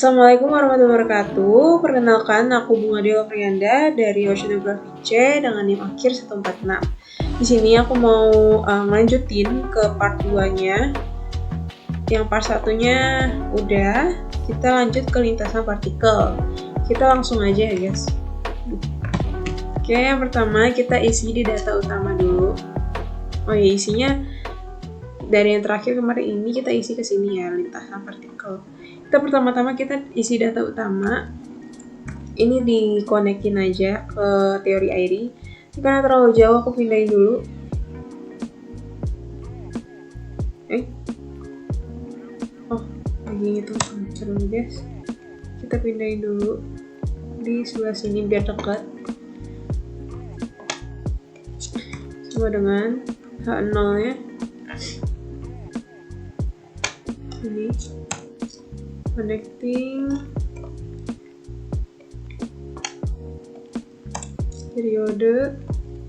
Assalamualaikum warahmatullahi wabarakatuh. Perkenalkan, aku Bunga Dewa Priyanda dari Oceanography C dengan NIM akhir 146. Di sini aku mau melanjutin ke part 2-nya. Yang part 1-nya udah, kita lanjut ke lintasan partikel. Kita langsung aja ya guys. Oke, yang pertama kita isi di data utama dulu. Oh ya, isinya dari yang terakhir kemarin ini kita isi ke sini ya, lintasan partikel. Kita pertama-tama kita isi data utama. Ini dikonekin aja ke teori Airy. Karena terlalu jauh aku pindahin dulu. Lagi itu seru guys. Kita pindahin dulu di sebelah sini biar dekat. Sama dengan H0 nya. Ini connecting periode,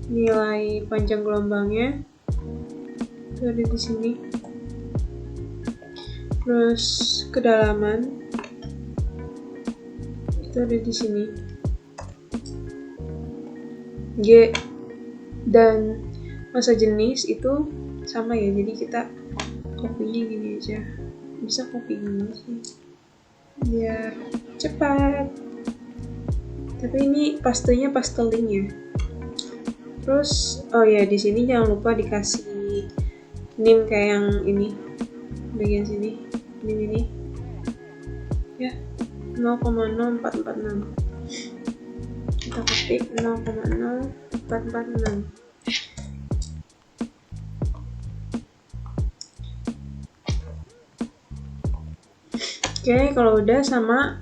nilai panjang gelombangnya itu ada di sini, terus kedalaman itu ada di sini, G dan masa jenis itu sama ya, jadi kita kopinya gini aja, bisa copy gini sih biar cepat, tapi ini pastenya pasteling ya. Terus oh ya, di sini jangan lupa dikasih NIM kayak yang ini bagian sini, NIM ini ya 0,0446, kita ketik 0,0446. Oke, kalau udah sama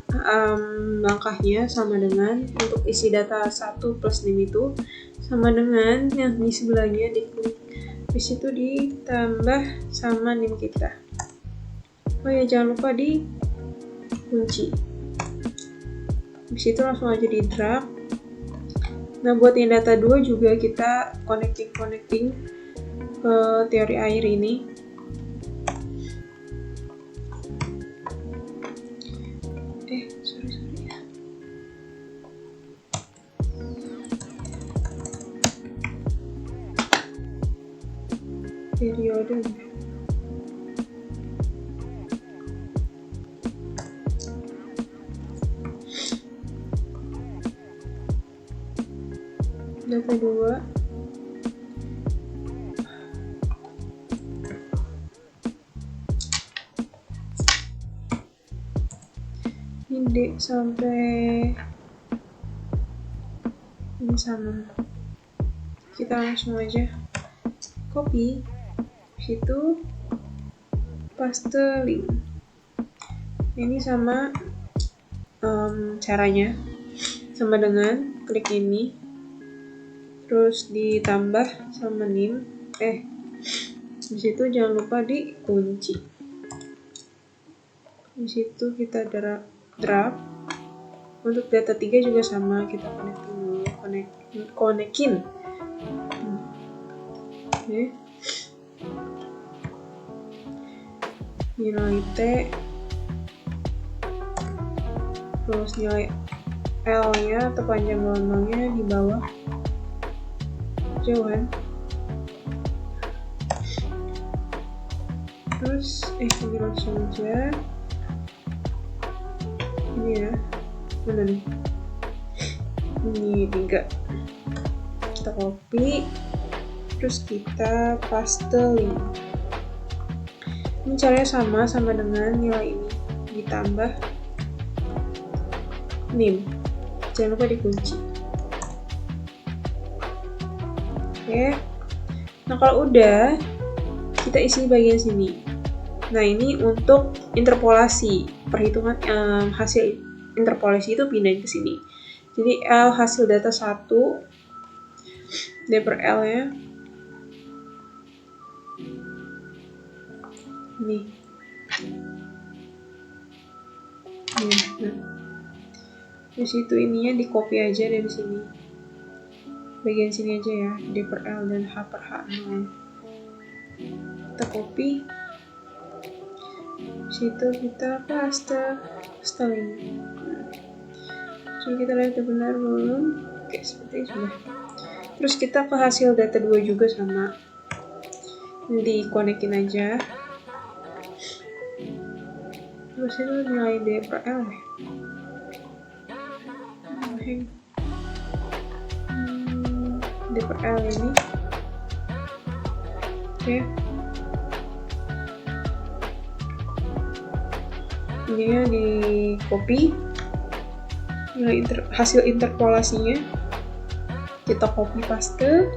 langkahnya sama dengan untuk isi data 1 plus NIM itu sama dengan yang di sebelahnya, diklik di situ ditambah sama NIM kita. Oh ya, jangan lupa dikunci. Di situ langsung aja di drag. Nah, buat yang data 2 juga kita connecting ke teori air ini. Sorry ya. Periode. Data 2. Ini sampai ini sama. Kita langsung aja copy, situ paste link. Ini sama caranya sama dengan klik ini, terus ditambah sama NIM. Di situ jangan lupa dikunci. Di situ kita drag. Untuk data 3 juga sama, kita konekin. Oke. Nilai T, terus nilai L nya atau panjang gelombangnya di bawah jauhan. Terus ini langsung aja ini ya, mana nih, ini 3 kita copy, terus kita paste link. Ini caranya sama dengan nilai ini ditambah NIM, jangan lupa dikunci. Oke, nah kalau udah kita isi bagian sini. Nah, ini untuk interpolasi, perhitungan hasil interpolasi itu pindahin ke sini. Jadi L hasil data 1 D per L ya. Nih. Nah. Di situ ininya di copy aja dari sini. Bagian sini aja ya, D per L dan H per H0. Kita copy. Situ kita paste ini. Jadi kita lihat benar belum. Oke, seperti itu sudah. Terus kita ke hasil data 2 juga sama. Dikonekin aja. Terus itu nilai D per L ya. D per L ini. Oke. Ini di copy. Hasil interpolasinya kita copy paste.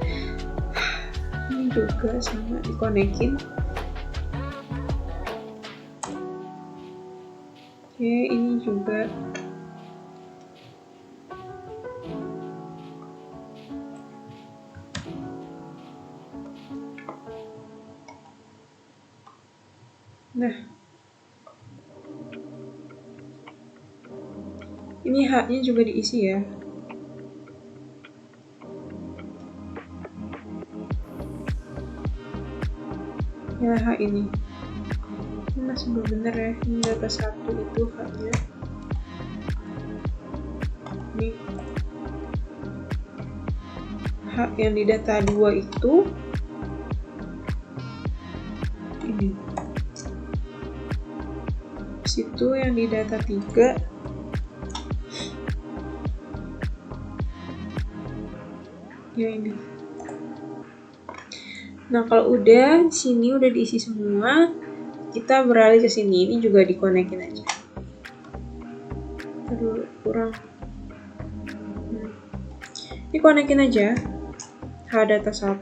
Ini juga sama dikonekin. Oke, ini juga. Nah, ini H-nya juga diisi ya. Ya, H ini. Ini masih belum bener ya. Ini data 1 itu H-nya. Ini H yang di data 2 itu ini. Situ yang di data 3 ya ini. Nah, kalau udah di sini udah diisi semua, kita beralih ke sini. Ini juga dikonekin aja. Aduh, kurang. Dikonekin aja. H data 1.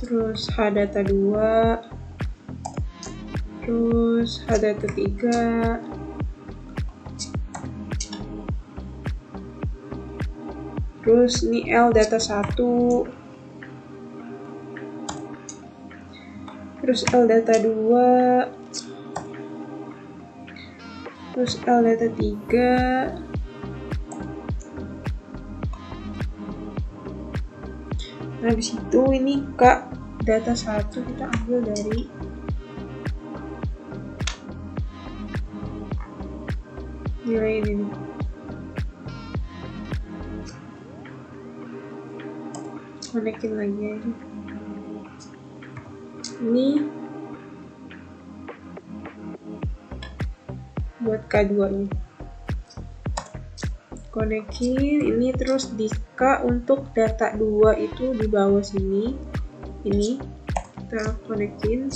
Terus H data 2. Terus H data 3. Terus ini L data 1. Terus L data 2. Terus L data 3. Nah, habis itu ini K data 1 kita ambil dari nilai ini nih. Konekin lagi aja. Ini buat K2 ini. Konekin ini terus di K untuk data 2 itu di bawah sini. Ini kita konekin.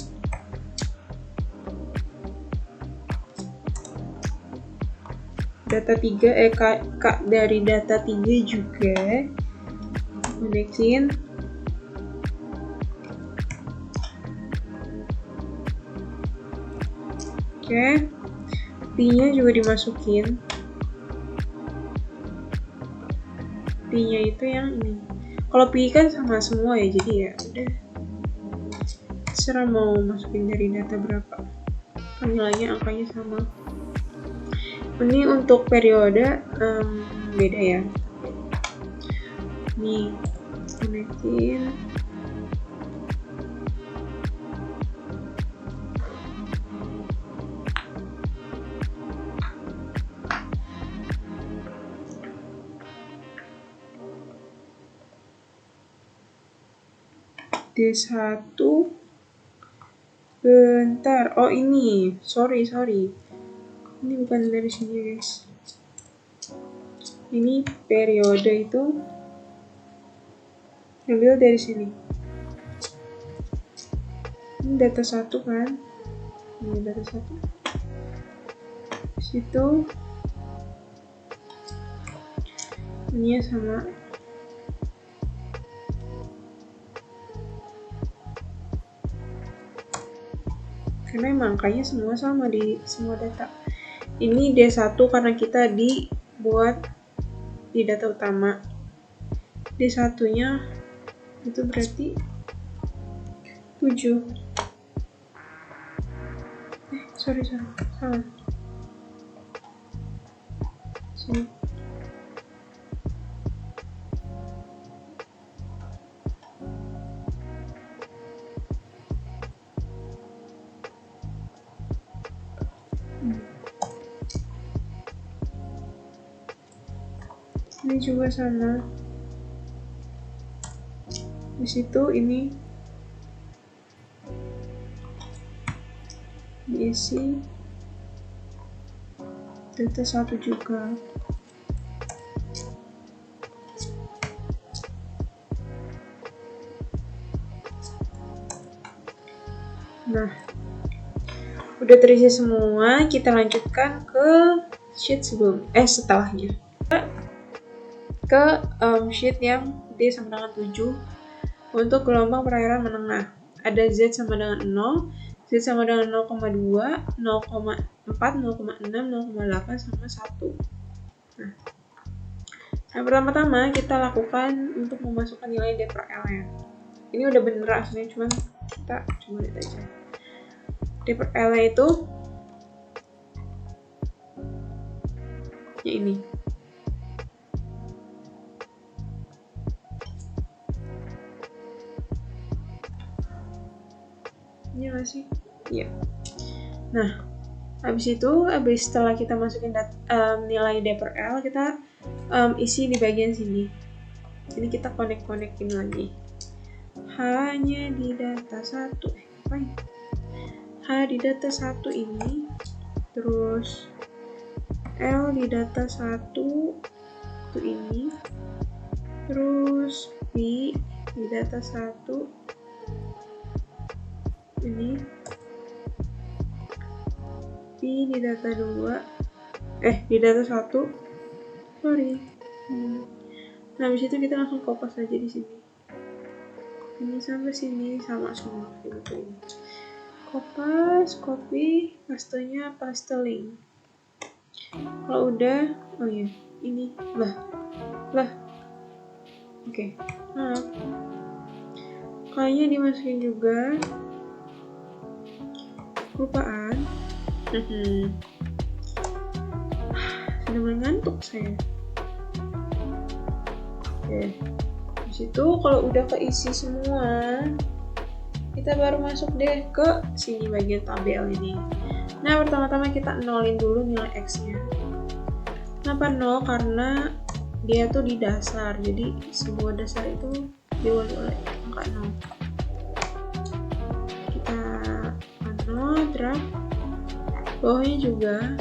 Data 3 K dari data 3 juga konekin. Oke, P-nya juga dimasukin. P-nya itu yang ini. Kalau P kan sama semua ya, jadi ya udah terserah mau masukin dari data berapa. Nilainya angkanya sama. Ini untuk periode beda ya. Nih, konekin. D1 bentar. Oh, ini. Sorry. Ini bukan dari sini, guys. Ini periode itu ambil dari sini. Ini data 1 kan? Ini data 1. Situ ini sama. Karena emang angkanya semua sama di semua data. Ini D1 karena kita dibuat di data utama. D1-nya itu berarti 7. Sorry, salah. Sini. Ini juga sama. Di situ ini diisi data 1 juga. Nah, udah terisi semua, kita lanjutkan ke sheet setelahnya. Ke sheet yang D sama dengan 7 untuk gelombang perairan menengah. Ada Z sama dengan 0, Z sama dengan 0,2, 0,4, 0,6, 0,8, sama 1. Nah, yang pertama-tama kita lakukan untuk memasukkan nilai D per L nya. Ini udah bener aslinya, cuman kita coba lihat aja. D per L nya itu ya ini. Iya nggak sih? Iya. Nah, habis setelah kita masukin nilai D per L, kita isi di bagian sini. Jadi kita connect-connectin lagi. Hanya di data 1. Ngapain? H di data 1 ini, terus L di data 1 itu ini, terus P di data 1 ini, P di data 2, di data 1, sorry. Nah, habis itu kita langsung kopas aja di sini. Ini sampai sini sama semua gitu. Kopas, copy, pastenya paste link. Kalau udah, oh iya, ini lah. Oke. Nah, kayaknya dimasukin juga. Kelupaan. Sudah mengantuk saya. Oke. Di situ kalau udah keisi semua, kita baru masuk deh ke sini bagian tabel ini. Nah, pertama-tama kita nolin dulu nilai X-nya. Kenapa 0? Karena dia tuh di dasar, jadi semua dasar itu diwali oleh angka 0. Kita 0, drag. Bawahnya juga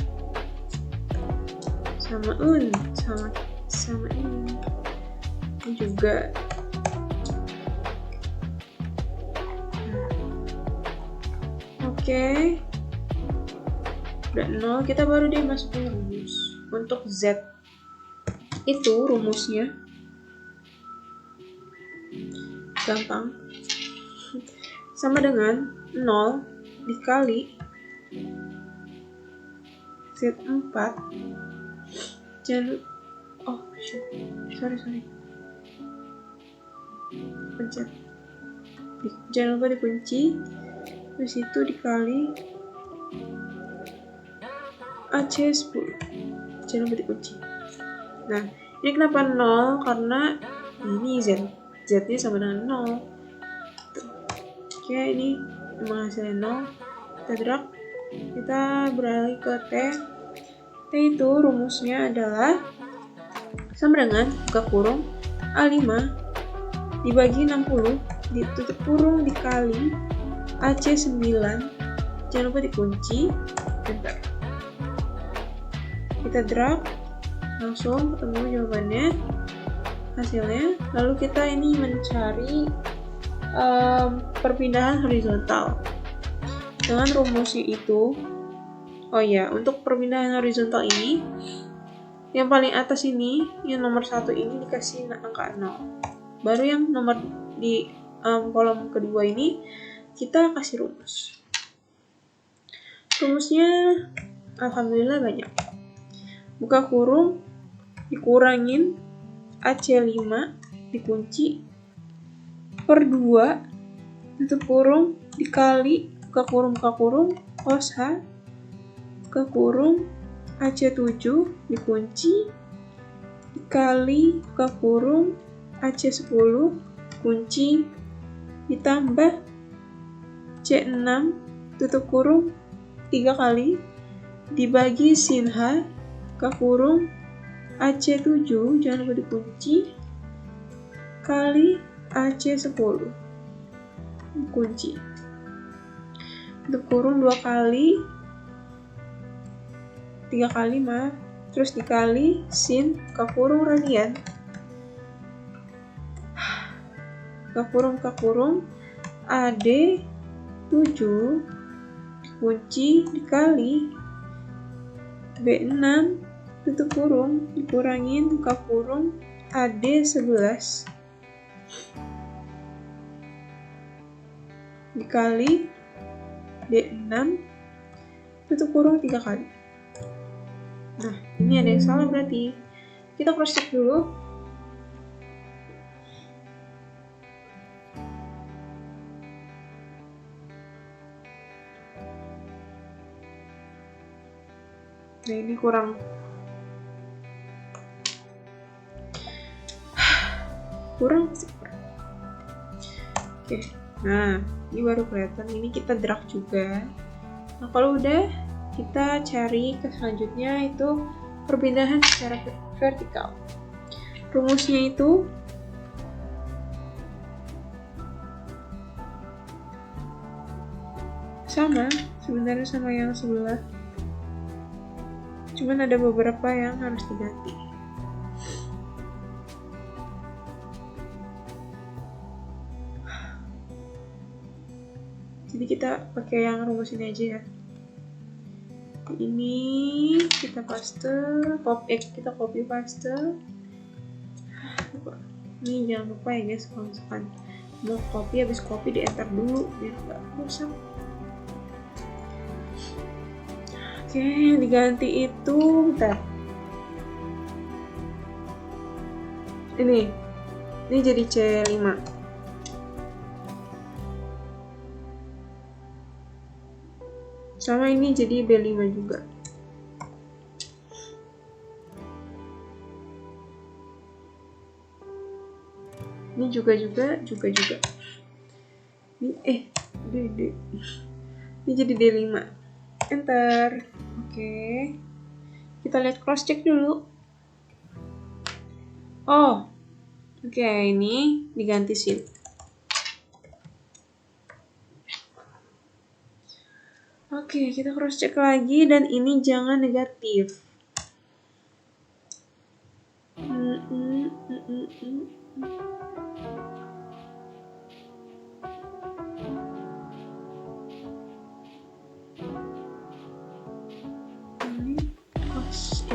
sama ini juga. Oke. Udah 0, kita baru deh masukin rumus. Untuk Z itu rumusnya gampang, sama dengan 0 dikali Z4. Jangan, sorry pencet, jangan lupa dikunci. Terus itu dikali AC10, jangan lupa dikunci. Nah, ini kenapa 0? Karena ini Z-nya sama dengan 0. Oke, ini memang hasilnya 0. Kita drag, kita beralih ke T. T itu rumusnya adalah sama dengan buka kurung A5 dibagi 60 ditutup kurung dikali AC9, jangan lupa dikunci, enter. Kita drag, langsung ketemu jawabannya, hasilnya. Lalu kita ini mencari perpindahan horizontal dengan rumusnya itu. Oh ya, untuk perpindahan horizontal ini, yang paling atas ini, yang nomor 1 ini dikasih angka 0. Baru yang nomor di kolom kedua ini kita kasih rumus. Rumusnya alhamdulillah banyak. Buka kurung, dikurangin AC5, dikunci, per 2, tutup kurung, dikali, buka kurung, cos H, buka kurung, AC7, dikunci, dikali, buka kurung, AC10, kunci, ditambah C6, tutup kurung, 3 kali, dibagi sin H, buka kurung, AC7 jangan lupa dikunci kali AC10 kunci, tutup kurung 2 kali 3 kali terus dikali sin buka kurung radian buka kurung AD7 kunci dikali B6 tutup kurung dikurangin buka kurung AD11 dikali D6 tutup kurung 3 kali. Nah, ini ada yang salah berarti. Kita cross check dulu. Nah, ini kurang sih. Oke. Nah, ini baru kelihatan. Ini kita drag juga. Nah, kalau udah, kita cari ke selanjutnya itu perpindahan secara vertikal. Rumusnya itu sama, sebenarnya sama yang sebelah. Cuman ada beberapa yang harus diganti. Jadi kita pakai yang rumus ini aja ya. Ini kita paste, kita copy paste. Ini jangan lupa ya guys, kalau misalkan mau copy, habis copy di enter dulu biar nggak rusak. Oke, yang diganti itu bentar. Ini jadi C5. Sama ini jadi B5 juga. Ini juga. Ini jadi D5. Enter. Oke. Kita lihat cross check dulu. Oh. Oke, ini diganti sin. Oke, kita cross check lagi dan ini jangan negatif.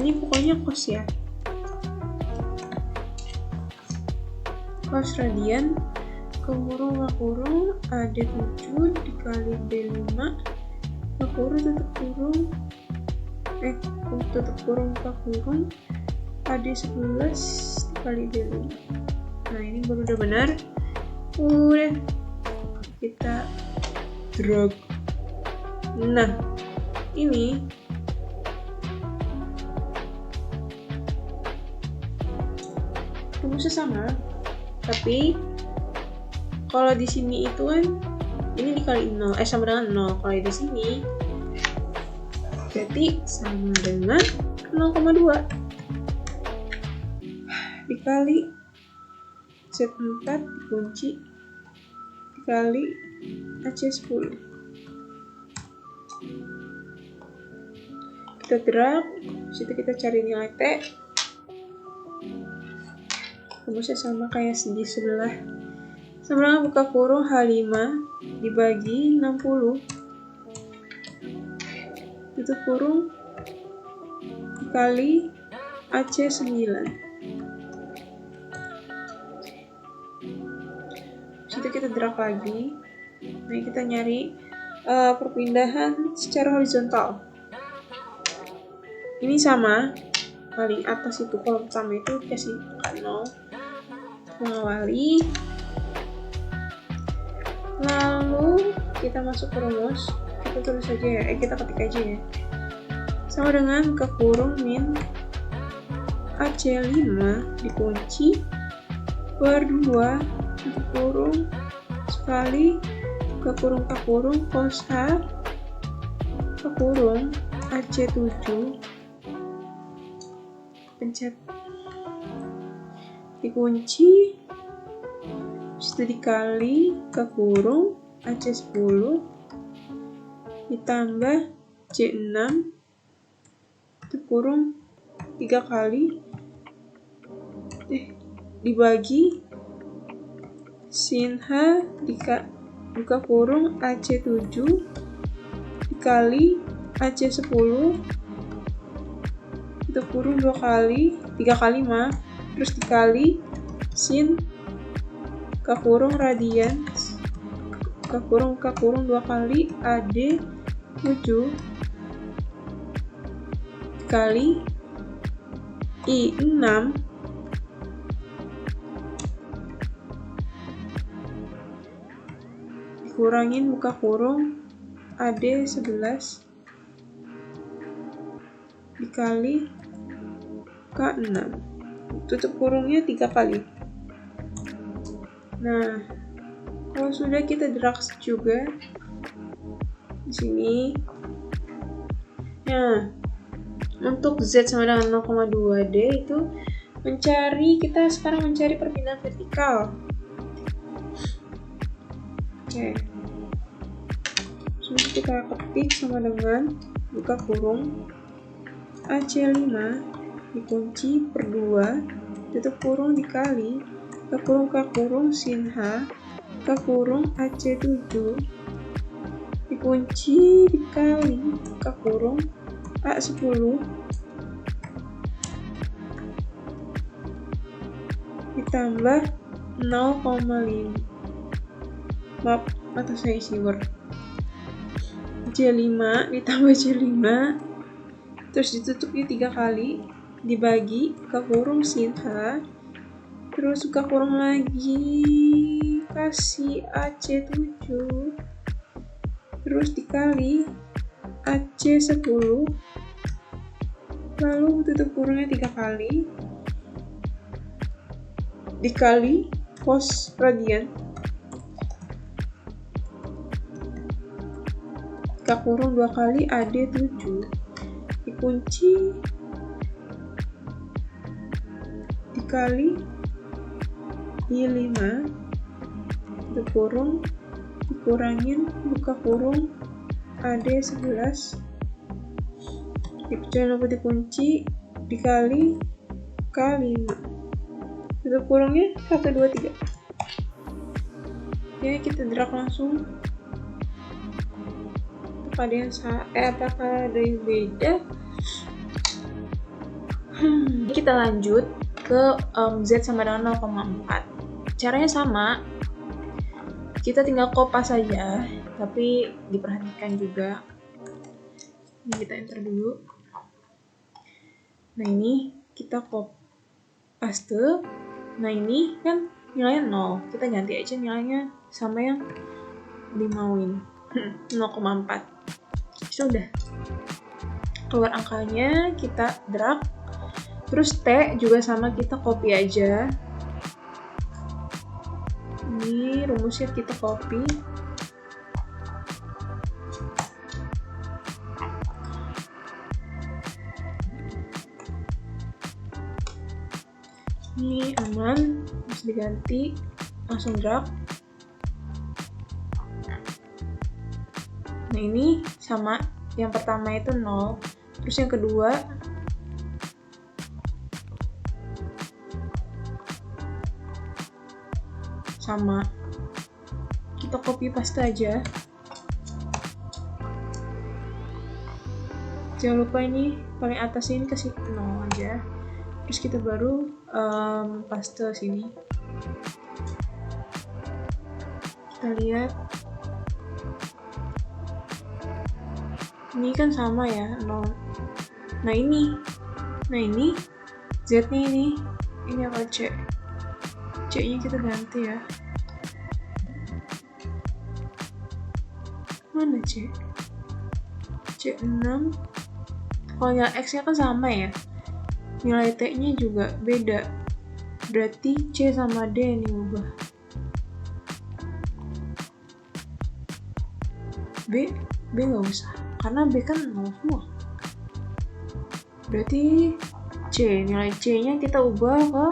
Ini pokoknya cos ya. Cos radian kurung AD7 dikali B5 kurung tutup kurung AD11 dikali D5. Nah, ini baru udah benar. Udah kita drag. Nah, ini rumusnya sama, tapi kalau di sini itu kan ini dikali 0, sama dengan 0. Kalau di sini berarti sama dengan 0,2 dikali Z4 dikunci dikali AC10. Kita drag, situ kita cari nilai T. Rumusnya sama kayak di sebelah. Sama buka kurung H5 dibagi 60 tutup kurung dikali AC9. Situ kita drag lagi. Nah, kita nyari perpindahan secara horizontal. Ini sama, paling atas itu kolom pertama itu kasih 0 mengawali. Lalu kita masuk ke rumus, kita tulis aja ya, kita ketik aja ya. Sama dengan ke kurung min AC5 dikunci per 2 tutup kurung sekali ke kurung cos H ke kurung AC7 pencet dikunci, habis itu dikali K kurung AC10 ditambah C6 itu kurung 3 kali dibagi sin H buka kurung AC7 dikali AC10 itu kurung 3 kali terus dikali sin K kurung radian K kurung 2 kali AD7 dikali I6 dikurangin buka kurung AD11 dikali K6 tutup kurungnya 3 kali. Nah, kalau sudah kita drag juga di sini. Nah, untuk Z sama dengan 0,2D itu kita sekarang mencari perpindahan vertikal. Oke. Terus kita ketik sama dengan buka kurung AC5 dikunci per 2 tutup kurung dikali K kurung sin H K kurung AC7 dikunci dikali K kurung A10 ditambah 0,5 maaf atau saya isi word C5 ditambah C5 terus ditutupnya 3 kali dibagi K kurung sin H terus K kurung lagi kasih AC7 terus dikali AC10 lalu tutup kurungnya 3 kali dikali cos radian K kurung 2 kali AD7 dikunci dikali I5 tutup kurung dikurangin buka kurung AD11 jangan lupa dikunci dikali K5 tutup kurungnya 1, 2, 3. Ya, kita drag langsung. Apakah ada yang beda? Kita lanjut ke Z sama dengan 0,4. Caranya sama, kita tinggal kopas saja, tapi diperhatikan juga. Ini kita enter dulu. Nah, ini kita paste. Nah, ini kan nilainya 0. Kita ganti aja nilainya sama yang dimauin. 0,4. Sudah. Keluar angkanya, kita drag. Terus T juga sama, kita copy aja. Ini rumusnya kita copy. Ini aman, harus diganti, langsung drag. Nah, ini sama, yang pertama itu 0, terus yang kedua sama, kita copy paste aja. Jangan lupa ini paling atas ini kasih 0 aja. Terus kita baru paste sini. Kita lihat. Ini kan sama ya, 0. Nah, ini Z-nya ini apa C? C-nya kita ganti ya. Mana C? C6. Kalau nilai X-nya kan sama ya. Nilai T-nya juga beda. Berarti C sama D ini ubah. B nggak usah. Karena B kan 0 semua. Berarti C, nilai C-nya kita ubah ke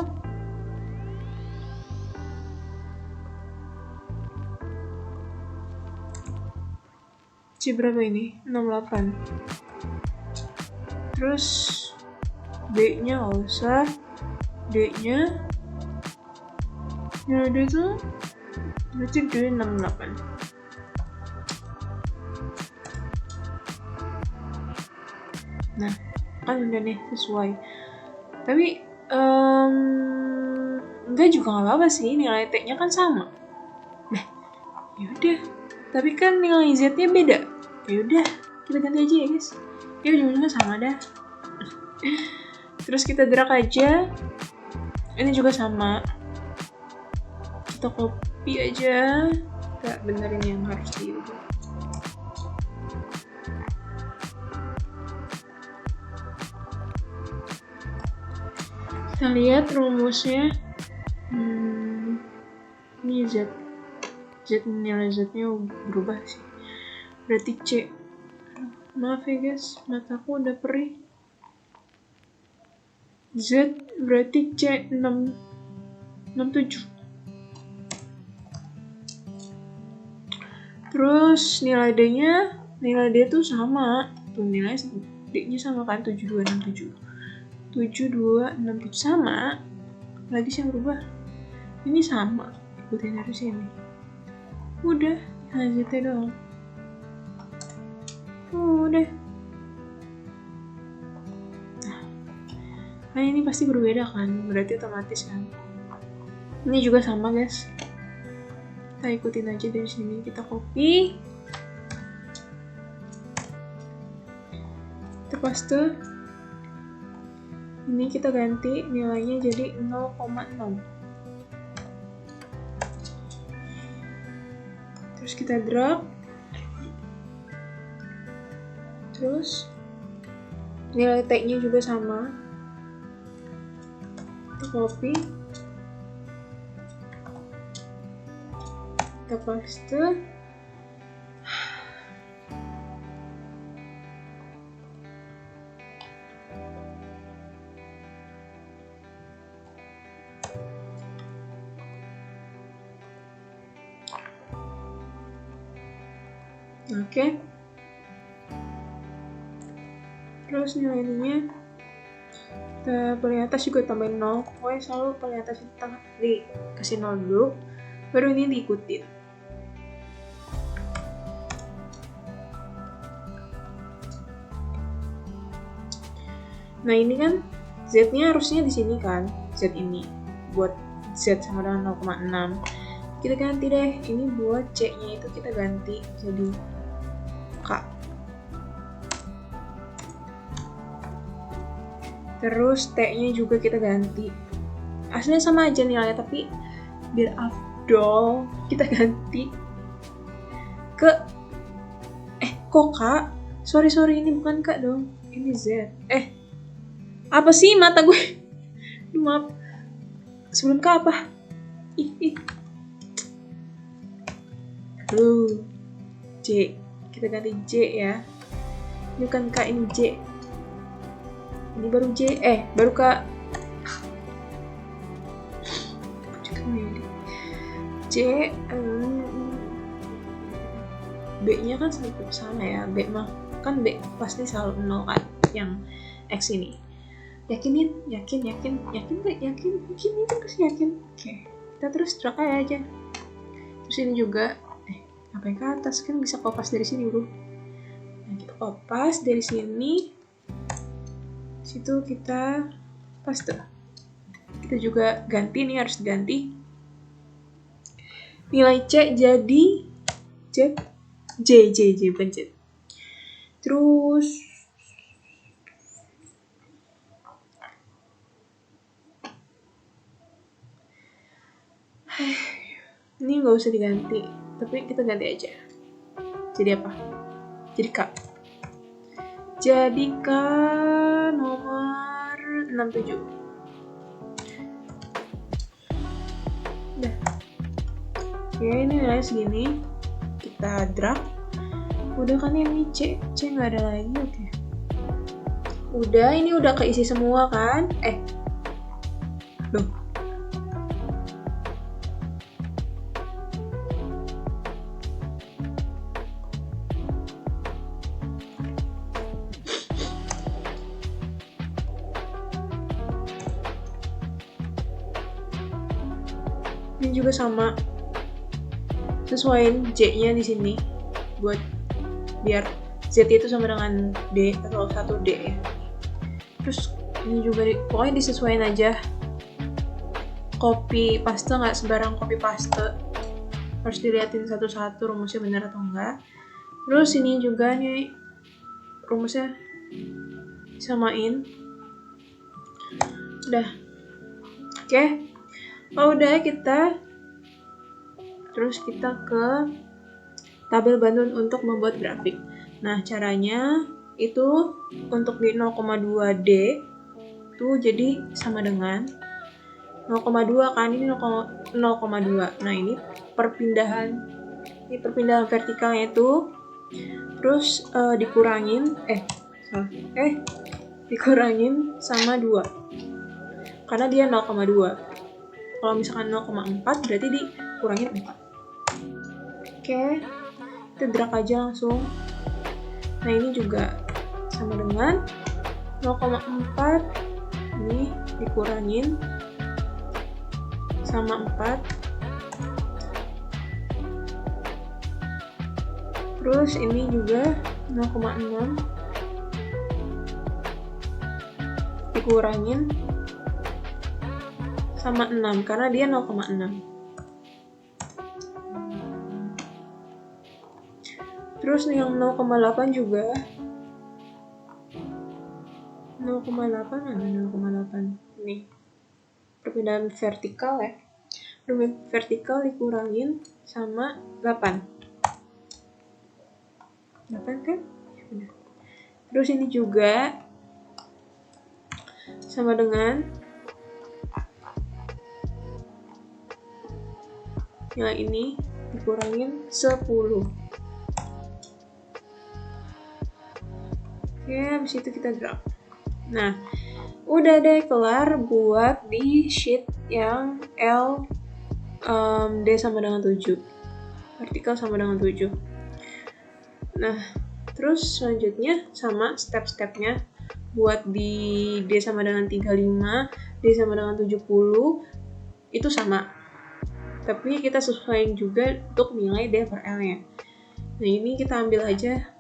C berapa ini? 68. Terus B-nya nggak usah. D-nya ya D itu berarti D 68. Nah, kan udah nih sesuai. Tapi enggak juga nggak apa-apa sih, nilai T-nya kan sama. Nah, yaudah. Tapi kan nilai Z-nya beda. Yaudah, kita ganti aja ya guys. Ya ujung-ujungnya sama dah. Terus kita drag aja. Ini juga sama. Kita copy aja. Kita benerin yang harus diubah. Kita lihat rumusnya. Ini Z nilai Z-nya berubah sih. Berarti C. Maaf ya guys, mataku udah perih. Z berarti C 67. Terus nilai D tuh sama. Tuh nilai D-nya sama kan, 7267. 7267 sama. Lagi sih yang berubah. Ini sama. Ikutin harus ini. Udah, hanya Z doang. Udah. Nah, ini pasti berbeda kan, berarti otomatis kan. Ini juga sama guys. Kita ikutin aja dari sini, kita copy. Kita paste. Ini kita ganti nilainya jadi 0,6. Terus kita drag. Terus nilai T-nya juga sama. Kita copy. Kita paste. Oke. Terus nilai ininya kita paling atas juga tambahin 0. Pokoknya selalu paling atas itu dikasih 0 dulu, baru ini diikutin. Nah ini kan Z-nya harusnya di sini kan, Z ini buat Z sama dengan 0,6. Kita ganti deh, ini buat C-nya itu kita ganti jadi K. Terus T-nya juga kita ganti. Aslinya sama aja nilainya, tapi biar afdol kita ganti ke kok K? Sorry ini bukan K dong. Ini Z. Apa sih mata gue? Maaf. Sebelum K apa? J. Kita ganti J ya. Ini bukan K, ini J. Ini baru J, baru K. J, B-nya kan selalu sama ya. B mah kan B pasti selalu 0 kan, yang X ini. Yakin gak? Yakin itu pasti yakin. Oke, kita terus drag aja. Terus ini juga, sampai ke atas kan bisa kopas dari sini bro. Nah kita kopas dari sini. Situ kita paste. Kita juga ganti, nih harus diganti. Nilai C jadi J bukan Z. Terus ini nggak usah diganti, tapi kita ganti aja. Jadi apa? Jadi K. Jadi K nomor 67. Udah. Oke, ini nilai segini. Kita drag. Udah kan ini C nggak ada lagi, oke. Udah, ini udah keisi semua kan? Loh. Ini juga sama, sesuaiin J-nya di sini buat biar Z itu sama dengan D atau 1D ya. Terus ini juga pokoknya disesuaikan aja. Copy paste nggak sembarang copy paste, harus dilihatin satu-satu rumusnya benar atau enggak. Terus ini juga nih rumusnya samain. Udah. Oke. Oh udah, terus kita ke tabel bantu untuk membuat grafik. Nah, caranya itu untuk di 0,2D itu jadi sama dengan 0,2 kan, ini 0,2. Nah, ini perpindahan vertikalnya itu terus dikurangin sama 2. Karena dia 0,2. Kalau misalkan 0,4 berarti dikurangin 4. Oke. Kita drag aja langsung. Nah, ini juga sama dengan 0,4 ini dikurangin sama 4. Terus ini juga 0,6 dikurangin sama 6 karena dia 0,6. Terus yang 0,8 juga 0,8 mana 0,8 nih, perpindahan vertikal ya, vertikal dikurangin sama 8 kan? Terus ini juga sama dengan yang ini dikurangin 10. Oke, habis itu kita drag. Nah, udah deh kelar buat di sheet yang D sama dengan 7. Vertikal sama dengan 7. Nah, terus selanjutnya sama step-stepnya buat di D sama dengan 35, D sama dengan 70 itu sama. Tapi kita sesuaiin juga untuk nilai D per L-nya. Nah, ini kita ambil aja.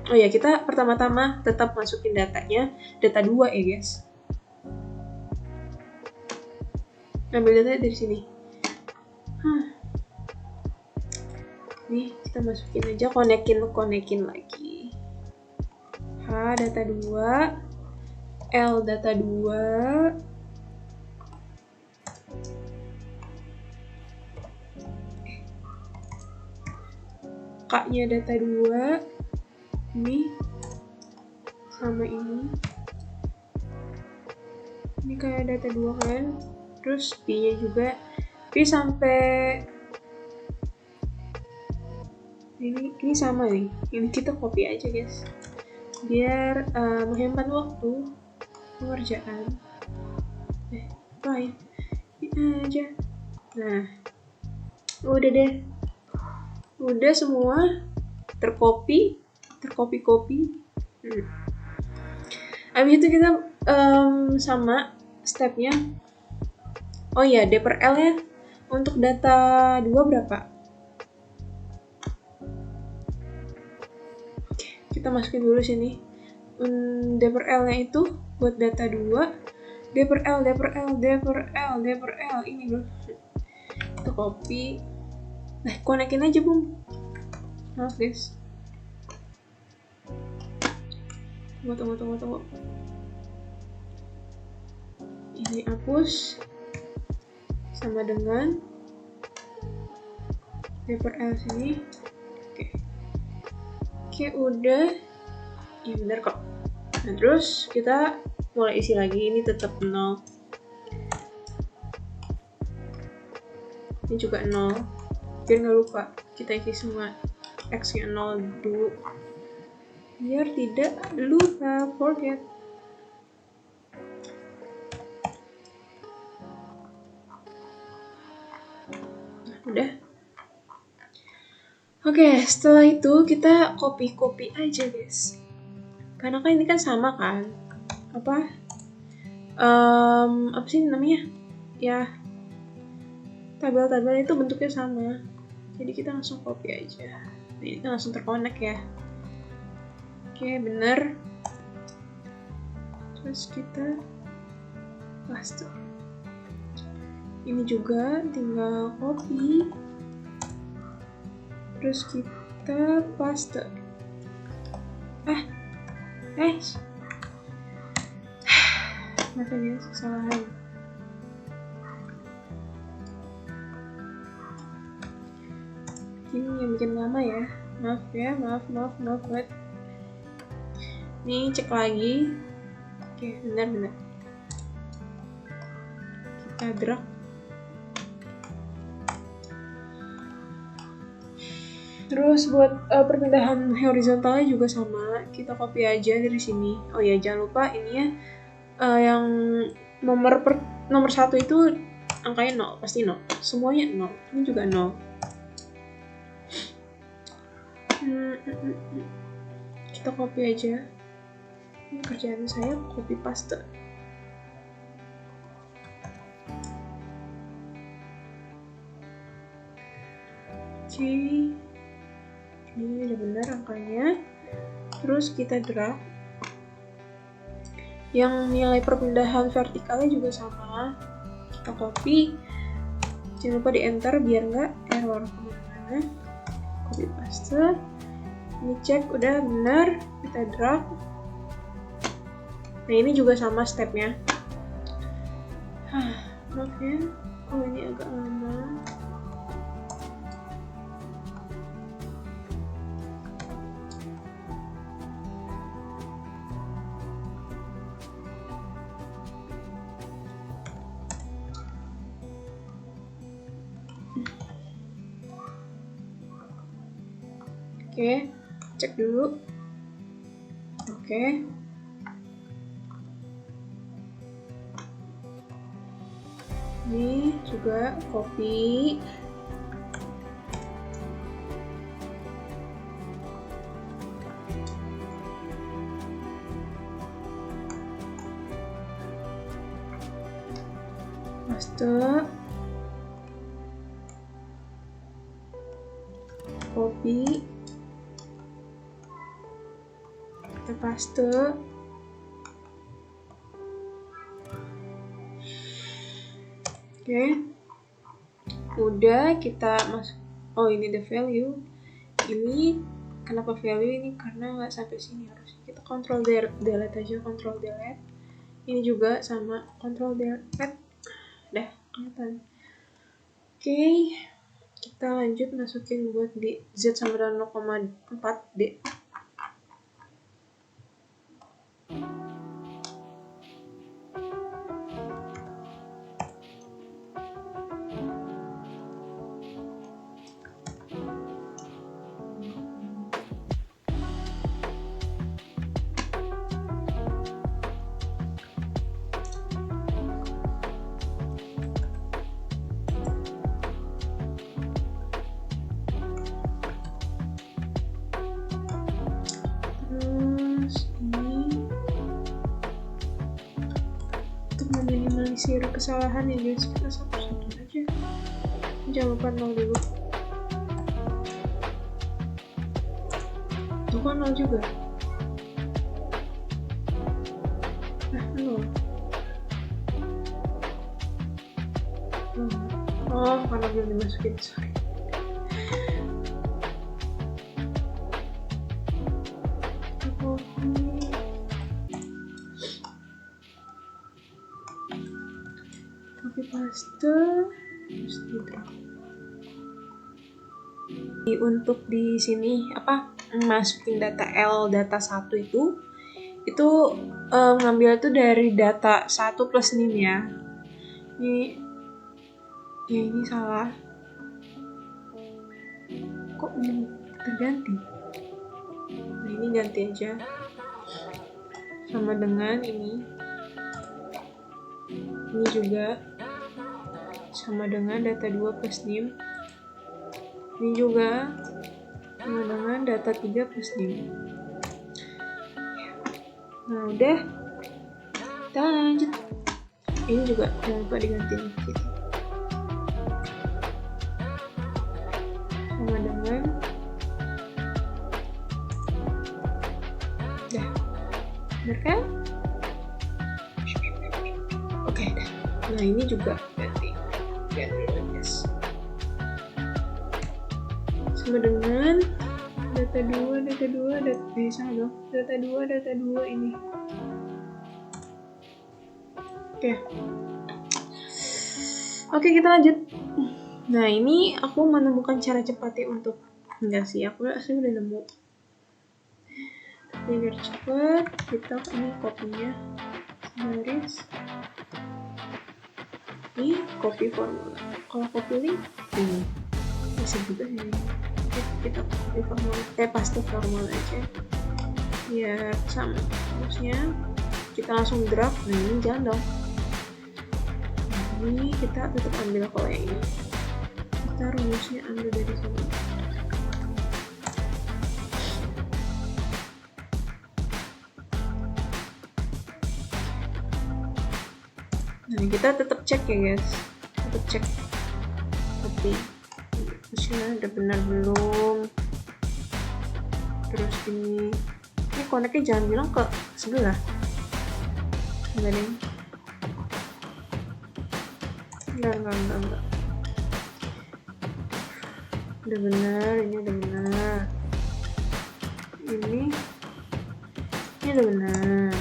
Oh ya, kita pertama-tama tetap masukin datanya, data 2 ya guys. Ambil data dari sini. Nih, kita masukin aja, konekin lagi. H data 2, L data 2, K-nya data 2, ini sama ini kayak data 2 kan, terus P-nya juga, P sampai ini sama nih, ini kita copy aja guys biar menghemat waktu pengerjaan. Fine, ini aja. Nah, udah deh, udah semua tercopy. Abis itu kita sama stepnya. Oh iya, D per L ya untuk data 2 berapa? Oke, kita masukin dulu sini. D per L nya itu buat data 2, D per L ini loh. Kita copy. Nah, konekin aja bung. Maaf guys. Tunggu. Ini hapus sama dengan D per L sini. Oke, udah. Ya benar kok. Nah, terus kita mulai isi lagi. Ini tetap 0. Ini juga 0. Biar nggak lupa, kita isi semua X-nya 0 dulu. Biar tidak lupa, forget. Nah, udah. Oke, setelah itu kita copy aja guys. Karena kan ini kan sama kan. Apa sih namanya? Ya, tabel-tabel itu bentuknya sama, jadi kita langsung copy aja. Nah, ini kan langsung terkonek ya. Oke, bener. Terus kita paste. Ini juga tinggal copy, terus kita paste. Makanya kesalahan. Ini yang bikin lama ya. Maaf ya, maaf banget. Nih cek lagi. Oke, benar. Kita drag. Terus buat perpindahan horizontalnya juga sama. Kita copy aja dari sini. Oh ya, jangan lupa ini ya. Yang nomor 1 itu angkanya 0, pasti 0. Semuanya 0. Ini juga 0. Kita copy aja. Ini kerjaan saya copy paste. Oke. Ini udah benar angkanya. Terus kita drag. Yang nilai perpindahan vertikalnya juga sama. Kita copy. Jangan lupa di enter biar nggak error kemana-mana. Copy paste. Ini cek udah benar. Kita drag. Nah, ini juga sama stepnya. Maaf ya, kalau ini agak lama. Oke, cek dulu. Oke. Ini juga copy. Paste. Copy. Kita paste. Oke, udah kita masuk. Oh, ini the value. Ini kenapa value ini? Karena nggak sampai sini harusnya. Kita control delete aja, control delete. Ini juga sama, control delete. Dah kelihatan. Oke, kita lanjut masukin buat di Z sama dengan 0,4 D. Meminimalisir kesalahan ya guys, kita satu-satu aja, jangan lupa 0 dulu. Tuh kan 0 juga. 0. Oh, karena belum dimasukin, sorry. Copy paste, terus di drag. Untuk di sini masukin data L data 1 itu ngambil itu dari data 1 plus nim ya. Ini salah. Kok ini terganti? Nah, ini ganti aja. Sama dengan ini. Ini juga sama dengan data 2 plus nim. Ini juga sama dengan data 3 plus nim. Nah, udah. Kita lanjut. Ini juga jangan lupa diganti gitu. bener kan? Oke, nah ini juga ganti yes. Sama dengan data 2 sama dong, data 2 ini. Oke, kita lanjut. Nah, ini aku menemukan cara cepatnya untuk enggak sih, aku asli udah nemu. Tapi biar cepet, kita ini kopinya garis. Ini copy formula. Kalau copy link, ini bisa juga ini. Kita copy formula, pasti formula aja. Biar sama. Terusnya kita langsung drag. Nah, ini jangan dong. Ini kita tetap ambil kalau yang ini. Kita rumusnya ambil dari sini. Nah, kita tetap cek ya guys, tetap cek tapi terusnya udah benar belum. Terus ini koneknya jangan bilang ke sebelah, enggak deh, enggak. Udah benar, ini udah benar, ini udah benar,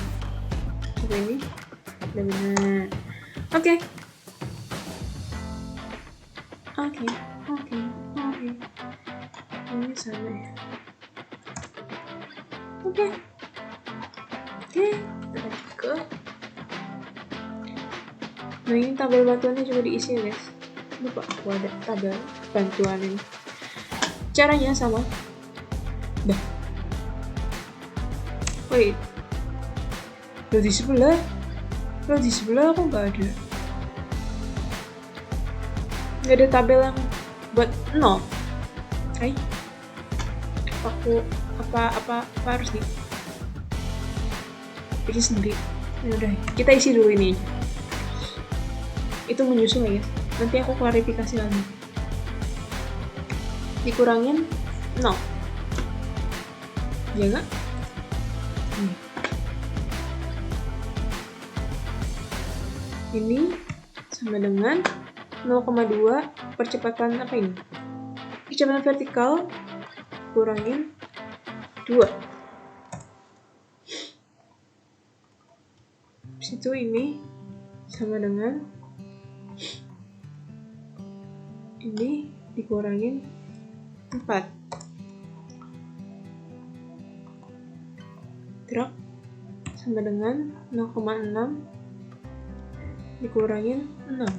coba ini udah benar. Oke. Ini sama ya. Oke, kita lanjut ke. Nah, ini tabel bantuannya coba diisi ya guys. Lupa aku ada tabel bantuan ini. Caranya sama. Wait. Lo di sebelah aku nggak ada. Nggak ada tabel yang buat 0. Aku apa harus nih? Bikin sendiri. Ya udah, kita isi dulu ini. Itu menyusul ya. Nanti aku klarifikasi lagi. Dikurangin 0. Ya nggak? Ini sama dengan 0,2 percepatan apa ini? Percepatan vertikal kurangin 2. Habis itu ini sama dengan ini dikurangin 4. Drag sama dengan 0,6 dikurangin 6.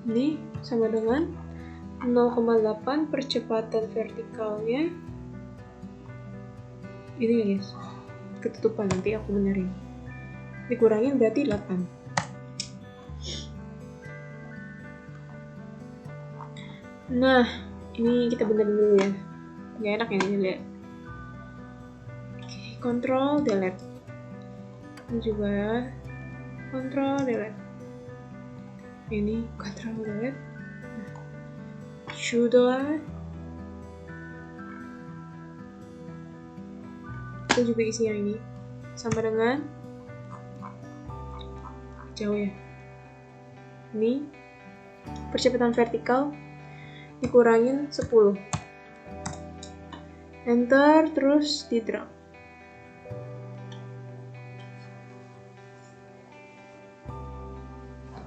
Ini sama dengan 0,8 percepatan vertikalnya. Ini ya guys, ketutupan, nanti aku benerin. Dikurangin berarti 8. Nah, ini kita benerin dulu ya. Gak enak ini lihat. Control delete. Ini juga Control delete. Ini Control delete. Sudah. Kita juga isi yang ini sama dengan jauh ya. Ini percepatan vertikal dikurangin 10. Enter, terus di drag.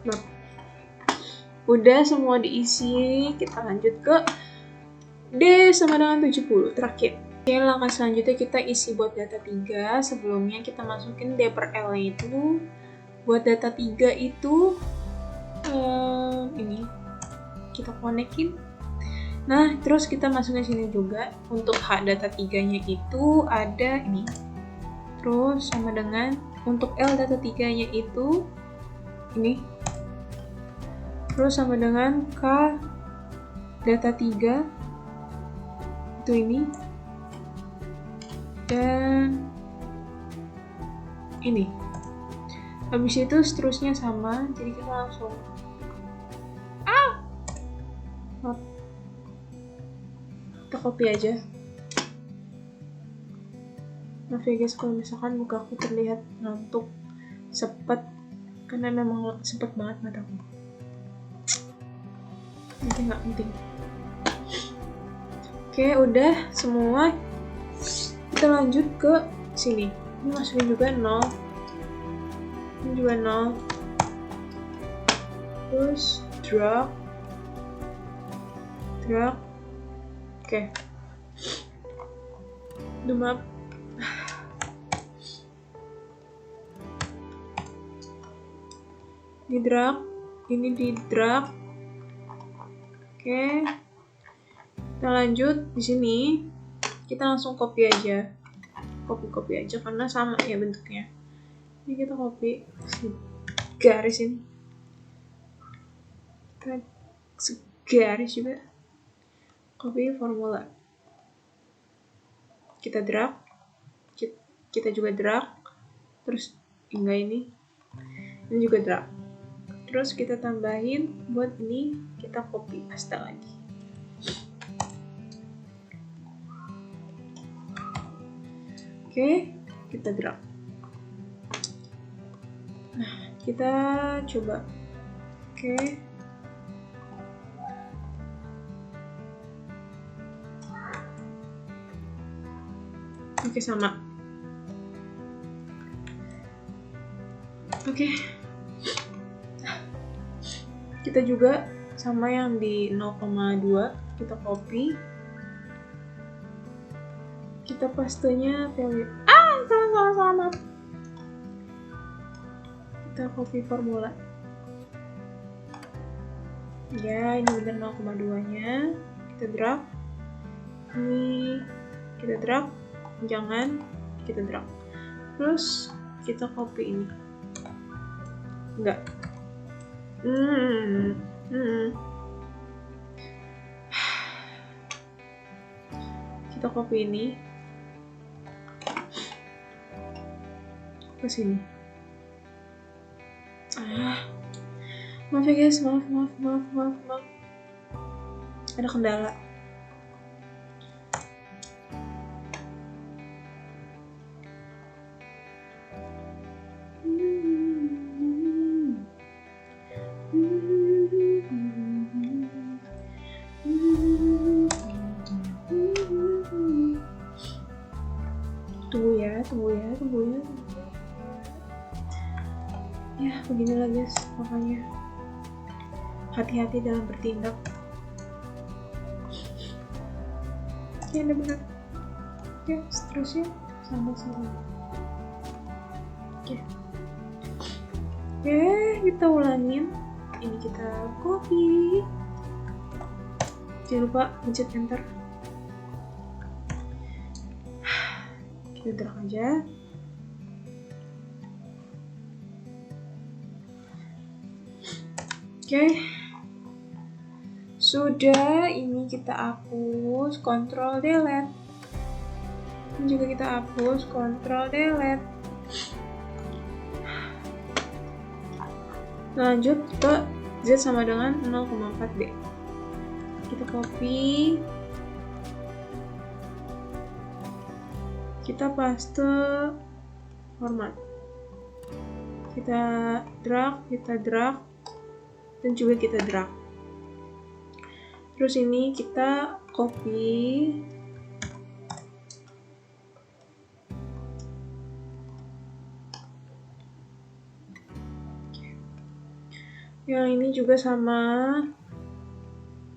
Nah, udah semua diisi, kita lanjut ke D sama dengan 70 terakhir. Oke, langkah selanjutnya kita isi buat data 3. Sebelumnya kita masukin D per L itu. Buat data 3 itu ini kita konekin. Nah, terus kita masukin sini juga. Untuk H data 3-nya itu ada ini. Terus sama dengan untuk L data 3-nya itu ini. Terus sama dengan K data 3 itu ini. Dan ini. Habis itu seterusnya sama, jadi kita langsung kita copy aja. Maaf ya guys kalau misalkan muka aku terlihat ngantuk, sepet, karena memang sepet banget mataku. Nanti nggak penting. Oke, udah semua. Kita lanjut ke sini. Ini masukin juga 0. Ini juga 0. Terus drag. Oke. Maaf. Di drag, ini di drag. Oke. Kita lanjut di sini. Kita langsung copy aja. Copy aja karena sama ya bentuknya. Ini kita copy garis ini. Kita segaris juga. Copy formula. Kita drag. Kita juga drag. Terus enggak ini. Ini juga drag. Terus kita tambahin buat ini, kita copy paste lagi. Oke, kita drag. Nah, kita coba. Oke. Oke, sama. Oke. Kita juga sama yang di 0,2, kita copy. Kita pastenya value. Salah. Kita copy formula. Ya, ini benar 0,2-nya. Kita drag. Ini kita drag. Jangan kita drag. Terus kita copy ini. Enggak. Kita copy ini ke sini. Maaf ya guys, maaf. Ada kendala. Tunggu ya. Ya, beginilah guys, makanya hati-hati dalam bertindak. Ya, udah benar. Oke, seterusnya sama. Oke, kita ulangin. Ini kita copy. Jangan lupa pencet enter. Kita drag aja. Oke. Sudah, ini kita hapus, Ctrl delete. Ini juga kita hapus, Ctrl delete. Lanjut ke Z sama dengan 0,4D. Kita copy. Kita paste format. Kita drag, dan juga kita drag. Terus ini kita copy. Yang ini juga sama.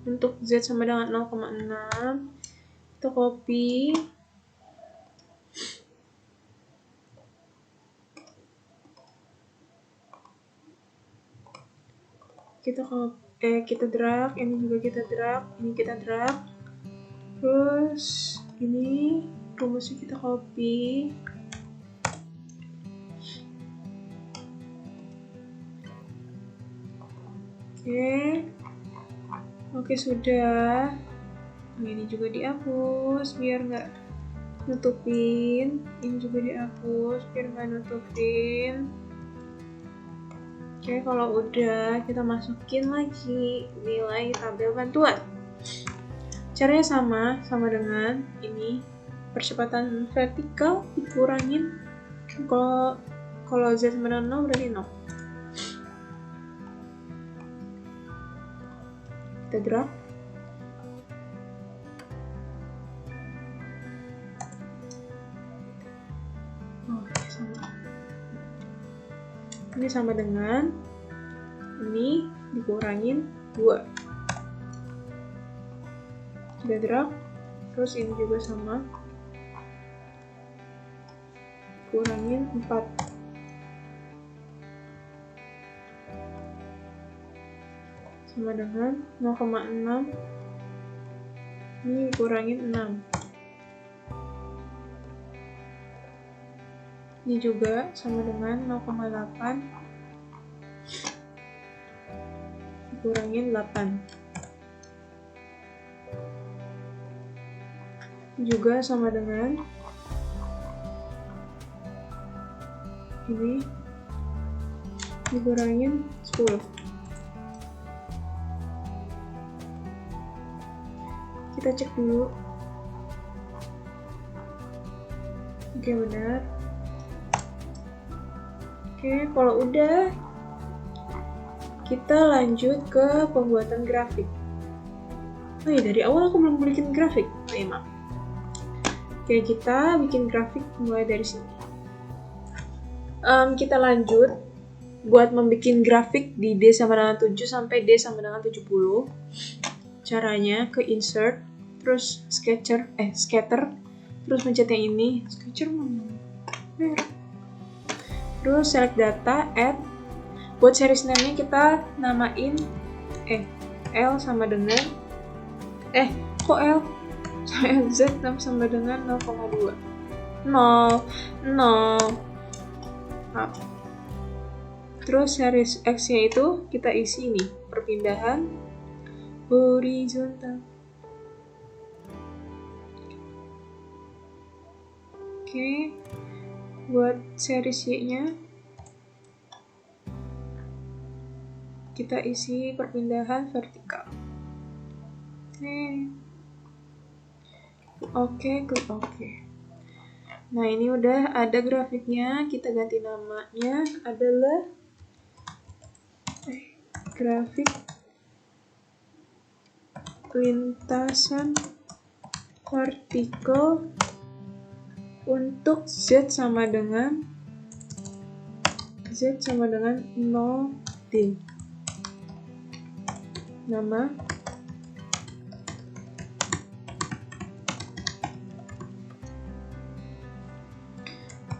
Untuk Z sama dengan 0,6. Kita copy. Kita drag, ini juga kita drag, ini kita drag. Terus ini rumusnya kita copy. Oke, sudah. Ini juga dihapus biar nggak nutupin. Ini juga dihapus biar nggak nutupin. Oke, kalau udah kita masukin lagi nilai tabel bantuan. Caranya sama dengan ini. percepatan vertikal dikurangin, kalau Z sama dengan 0 berarti 0. Kita drag. Sama. Ini sama dengan ini dikurangin 2. Kita drag. Terus ini juga sama, kurangin 4. Sama dengan 0,6. Ini kurangin 6. Ini juga sama dengan 0,8 dikurangin 8. Juga sama dengan ini dikurangin 10. Kita cek dulu. Oke, benar. Oke, kalau udah, kita lanjut ke pembuatan grafik. Oh iya, dari awal aku belum bikin grafik. Oh iya, maaf. Oke, kita bikin grafik mulai dari sini. Kita lanjut buat membuat grafik di D sama dengan 7 sampai D sama dengan 70. Caranya ke insert, terus scatter, terus pencet yang ini, scatter mana? Terus select data, add. Buat series name-nya kita namain L sama dengan kok L? Z sama dengan 0,2. 0. Terus series X-nya itu kita isi nih, perpindahan horizontal. Oke, buat series Y-nya kita isi perpindahan vertikal. Oke, klik OK. Nah, ini udah ada grafiknya. Kita ganti namanya adalah grafik lintasan vertikal untuk Z sama dengan 0D. Nama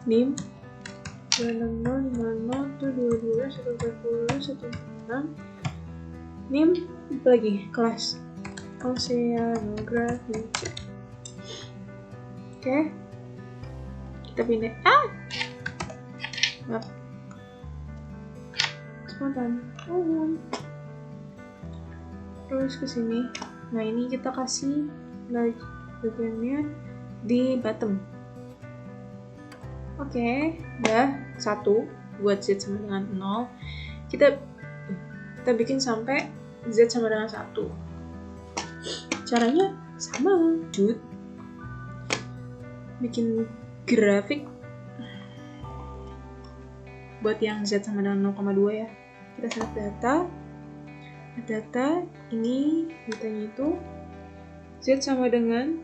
NIM 2605022140146. NIM lagi kelas Oceanography. Oke, kita pindah. Maaf, spontan. Terus ke sini. Nah, ini kita kasih bagiannya di bottom. Oke, udah 1 buat Z sama dengan 0. Kita bikin sampai Z sama dengan 1. Caranya sama, bikin grafik buat yang Z sama dengan 0,2 ya. Kita select data ini, datanya itu Z sama dengan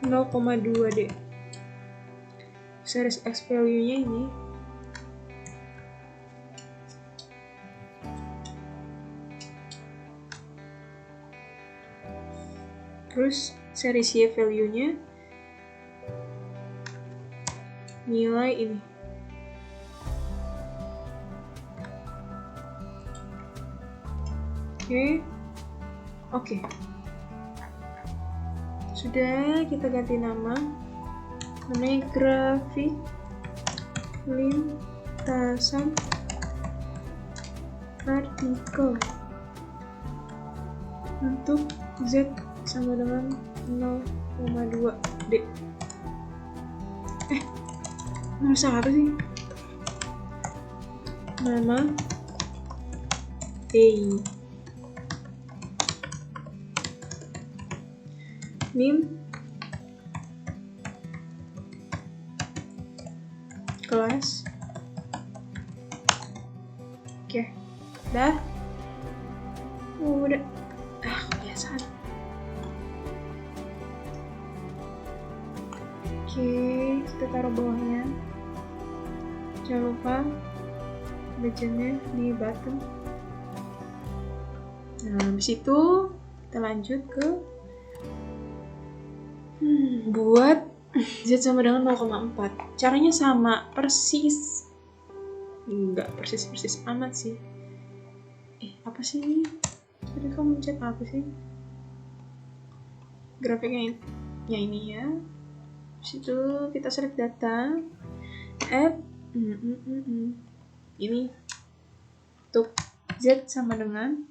0,2D. Series X value-nya ini terus series Y value-nya nilai ini. Oke. Sudah, kita ganti namanya grafik lintasan vertikal untuk Z sama dengan 0,2D. Nomor 1 sih. Nama NIM kelas. Oke, dah. Udah. Kebiasaan. Oke, kita taruh bawahnya. Jangan lupa legendnya di bottom. Nah, habis itu kita lanjut ke buat Z sama dengan 0,4. Caranya sama, persis. Enggak persis amat sih. Apa sih ini? Tadi kamu mencet apa sih? Grafiknya ini ya. Habis itu kita select data, add ini untuk Z sama dengan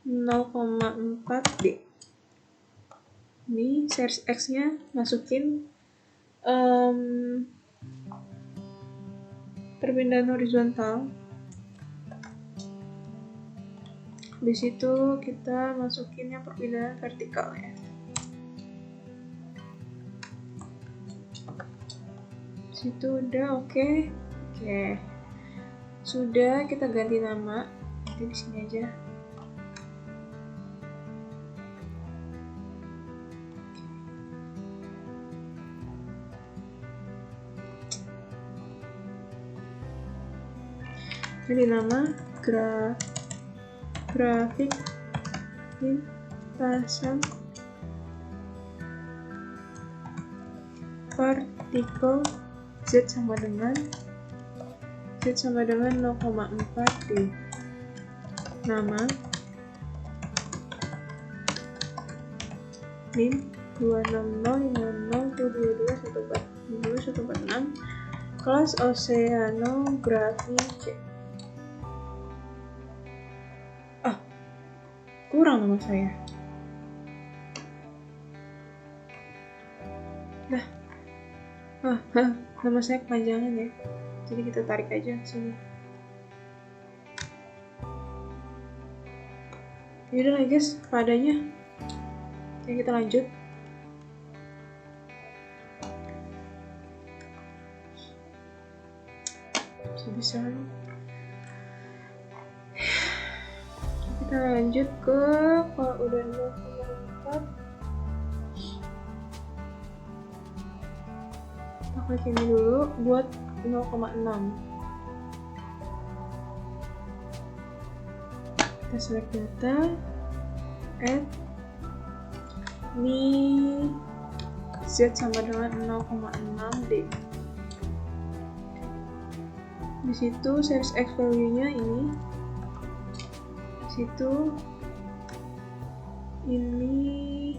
0,4D. Ini series X nya masukin perpindahan horizontal. Di situ kita masukinnya perpindahan vertikal ya. Situ udah oke. Sudah, kita ganti nama. Di sini aja. Ganti nama grafik lintasan partikel Z sama dengan 0,4D. Nama NIM 2605022142146, kelas Oceanografi C. Kurang nama saya. Nama saya kepanjangan ya. Jadi kita tarik aja ke sini. Yaudah lah guys, padanya. Oke, kita lanjut. Bisa. Kita lanjut ke kalau udah 0,4. Kita klik ini dulu buat 0,6. Kita select data, add ini Z sama dengan 0,6D. Di situ series X value-nya ini. Di situ ini.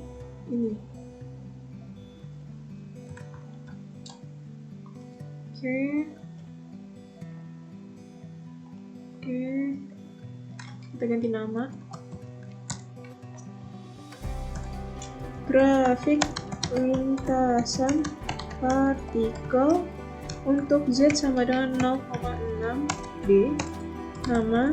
Oke. Kita ganti nama. Grafik lintasan partikel untuk Z sama dengan 0,6D. Nama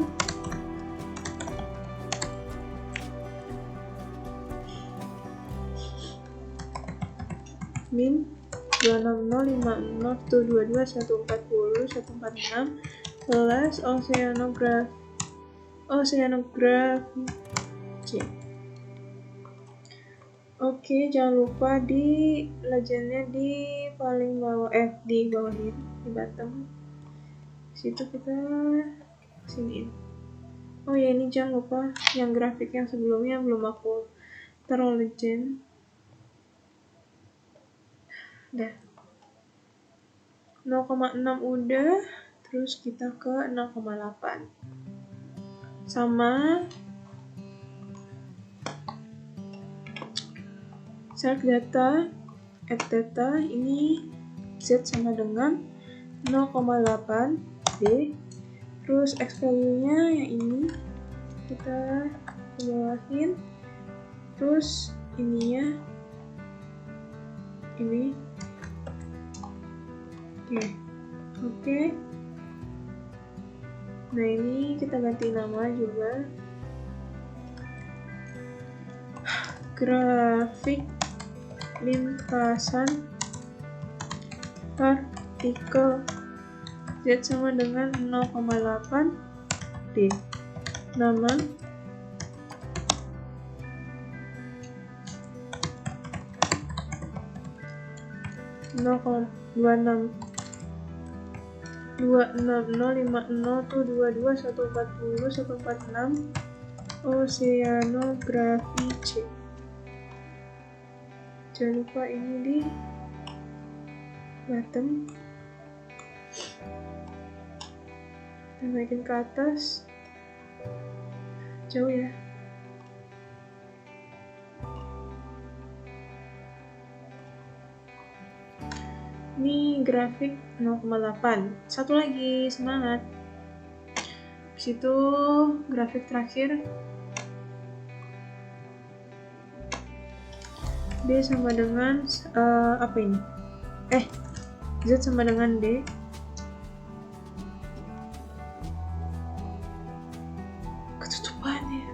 min 2605022140146, kelas Oceanografi C. Oke, jangan lupa di legendnya di paling bawah, di bawahin, di bottom. Situ kita siniin. Oh ya, ini jangan lupa yang grafik yang sebelumnya belum aku taruh legend. Udah 0,6 udah, terus kita ke 0,8 sama select data, add data, ini Z sama dengan 0,8D, terus X value nya yang ini kita bawahin, terus ininya ini. Oke. Nah, ini kita ganti nama juga. Grafik lintasan partikel. Z sama dengan 0,8 D. Nama 0,26 26050 tuh 22 140 146 oceanografi C. Jangan lupa ini di bottom, kita naikin ke atas jauh ya. Ini grafik 0,8. Satu lagi, semangat. Habis itu grafik terakhir D sama dengan apa ini? Z sama dengan D. Ketutupan ya.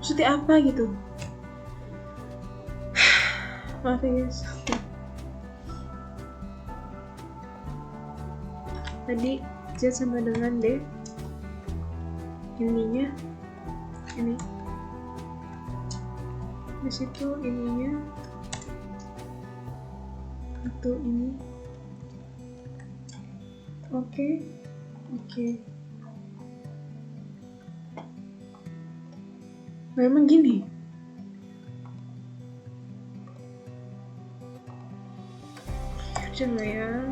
Maksudnya apa gitu? Maaf ya guys. Tadi Z sama dengan D, ininya ini, di situ ininya atau ini. Oke. Memang gini. Coba ya.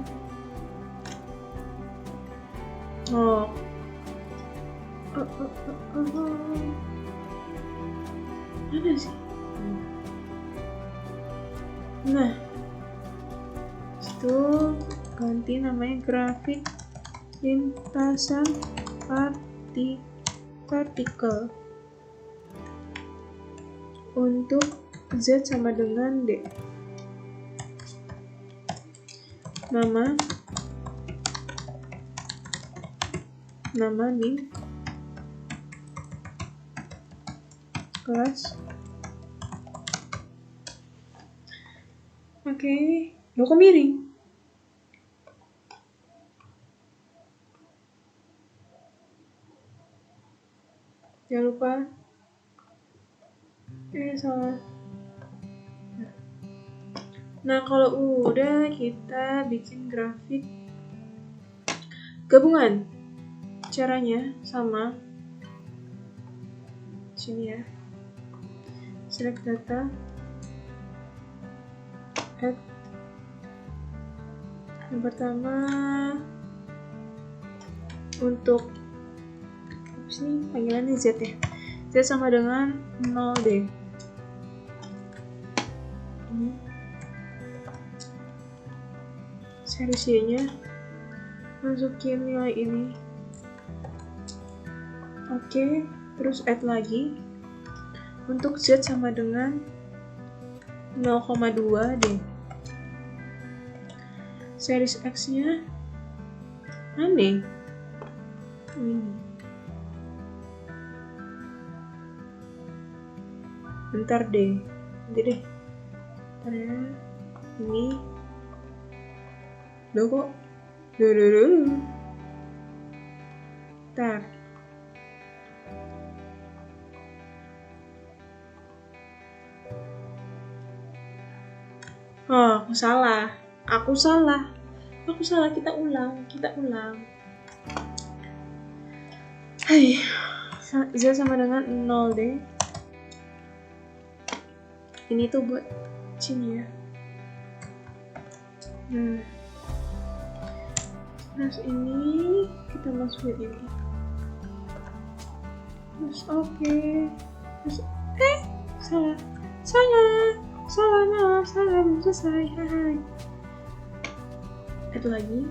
Mana sih? Nah, itu ganti namanya grafik lintasan partikel untuk Z sama dengan D. Nama di kelas. Oke. Loh, kok miring? Jangan lupa. Salah. Nah, kalau udah kita bikin grafik gabungan. Caranya sama. Sini ya. Select data. Add. Yang pertama untuk sini panggilannya Z ya. Z sama dengan 0D. Ini series Y-nya masukin nilai ini. Oke, terus add lagi untuk Z sama dengan 0,2 D. Series X-nya aneh. Ini. Bentar deh. Nanti deh. Bentar ya. Ini. Loh kok? Duh. Bentar. Oh, aku salah. Kita ulang. Hai. Z sama dengan 0D. Ini tuh buat sini ya. Nah. Terus ini kita masukin ini. Terus oke. Terus salah, belum selesai. Hai. Itu lagi.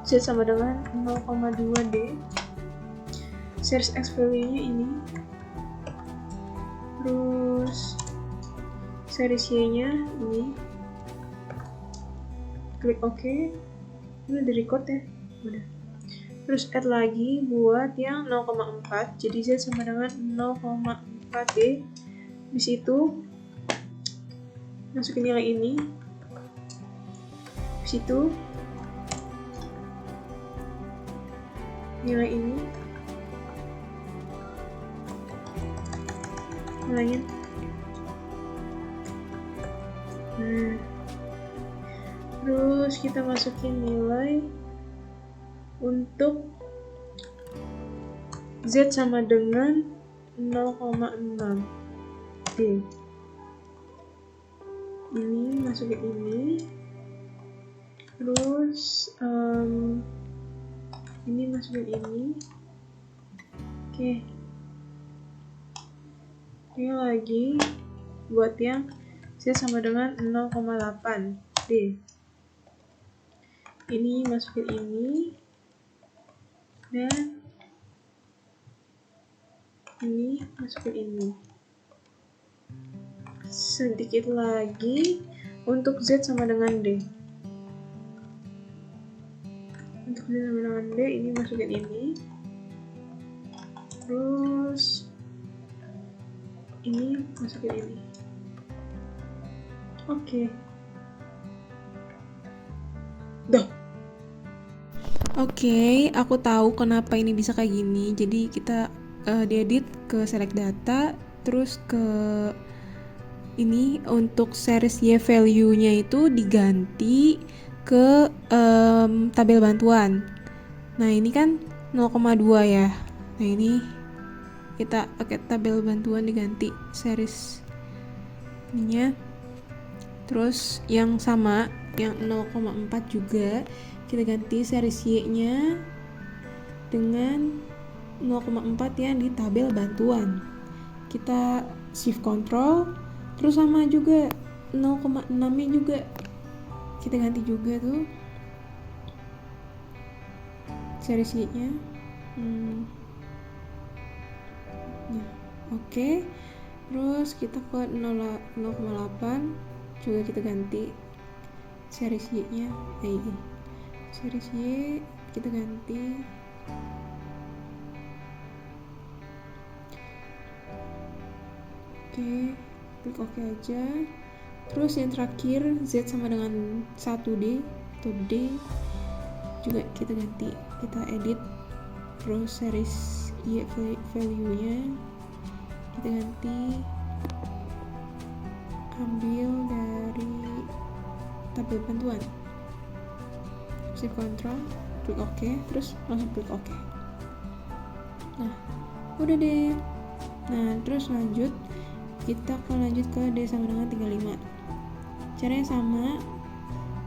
Z sama dengan 0,2 D. Series X value-nya ini. Terus series Y-nya ini. Klik OK. Ini udah record ya. Udah. Terus add lagi buat yang 0,4. Jadi Z sama dengan 0,4D. Di situ masukin nilai ini, habis itu nilai ini, nilainya. Nah, terus kita masukin nilai untuk Z sama dengan 0,6 D. Ini masukin ini, terus ini masukin ini. Oke, ini lagi buat yang Z sama dengan 0,8 D. Ini masukin ini, dan ini masukin ini. Sedikit lagi untuk Z sama dengan D. Untuk Z sama dengan D, ini masukin ini. Terus ini masukin ini. Oke. Dah. Oke, aku tahu kenapa ini bisa kayak gini. Jadi kita diedit ke select data, terus ke ini untuk series Y value-nya itu diganti ke tabel bantuan. Nah ini kan 0,2 ya. Nah ini kita pakai tabel bantuan diganti series ininya. Terus yang sama, yang 0,4 juga kita ganti series Y-nya dengan 0,4 yang di tabel bantuan. Kita shift control, terus sama juga 0,6-nya juga kita ganti juga tuh series Y-nya. Nah, oke. Terus kita ke 0,8 juga kita ganti series Y-nya. Series Y kita ganti oke, klik OK aja. Terus yang terakhir Z sama dengan 1D atau D juga kita ganti, kita edit. Terus series Y value-nya kita ganti, ambil dari tabel bantuan, shift control, klik OK, terus langsung klik OK. Nah udah deh. Nah terus lanjut, kita akan lanjut ke D sama dengan 35. Caranya sama,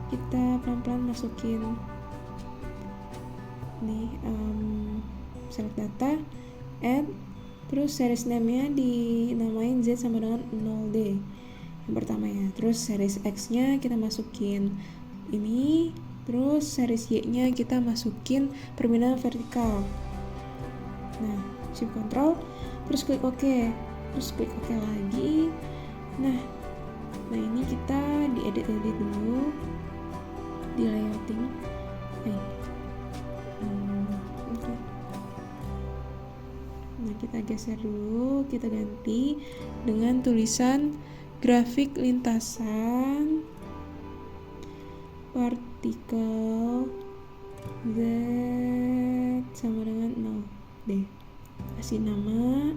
kita pelan-pelan masukin nih select data, add, terus series name-nya dinamain Z sama dengan 0D yang pertama ya. Terus series X-nya kita masukin ini, terus series Y-nya kita masukin permintaan vertikal. Nah shift control, terus klik OK, terus klik OK lagi. Nah ini kita diedit dulu, di layouting. Okay. Nah kita geser dulu, kita ganti dengan tulisan grafik lintasan vertikal Z sama dengan 0D. Kasih nama,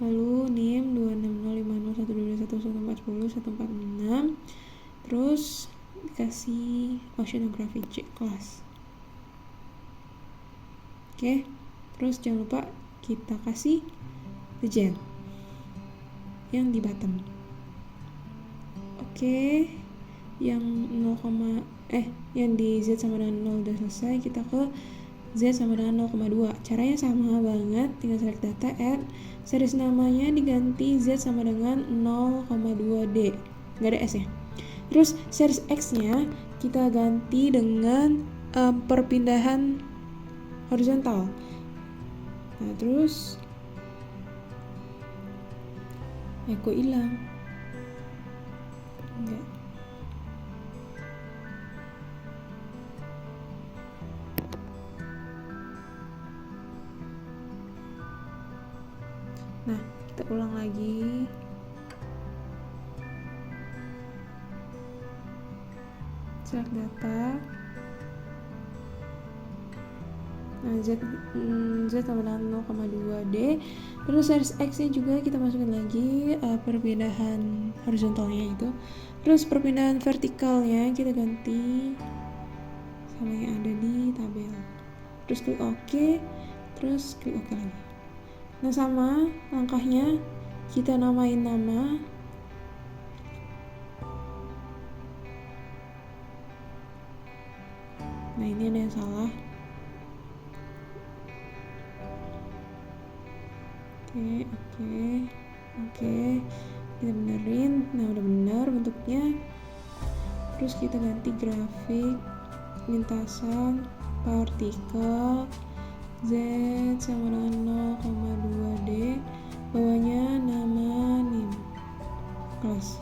lalu NIM 260501211401406, terus dikasih Oceanography C class. Oke, terus jangan lupa kita kasih legend yang di bottom. Oke, yang yang di Z sama dengan 0 udah selesai, kita ke Z sama dengan 0,2. Caranya sama banget, tinggal select data, add, series namanya diganti Z sama dengan 0,2D, nggak ada S ya. Terus series X-nya kita ganti dengan perpindahan horizontal. Nah terus kok hilang? Enggak. kita ulang lagi. Select data. Nah, Z sama dengan 0,2D. Terus series X nya juga kita masukin lagi perpindahan horizontalnya itu. Terus perpindahan vertikalnya kita ganti sama yang ada di tabel. Terus klik OK. Terus klik OK lagi. Nah, sama langkahnya kita namain nama. Nah, ini ada yang salah. Oke, kita benerin. Nah, udah benar bentuknya. Terus kita ganti grafik lintasan partikel Z sama dengan 0,2D, bawahnya nama NIM kelas.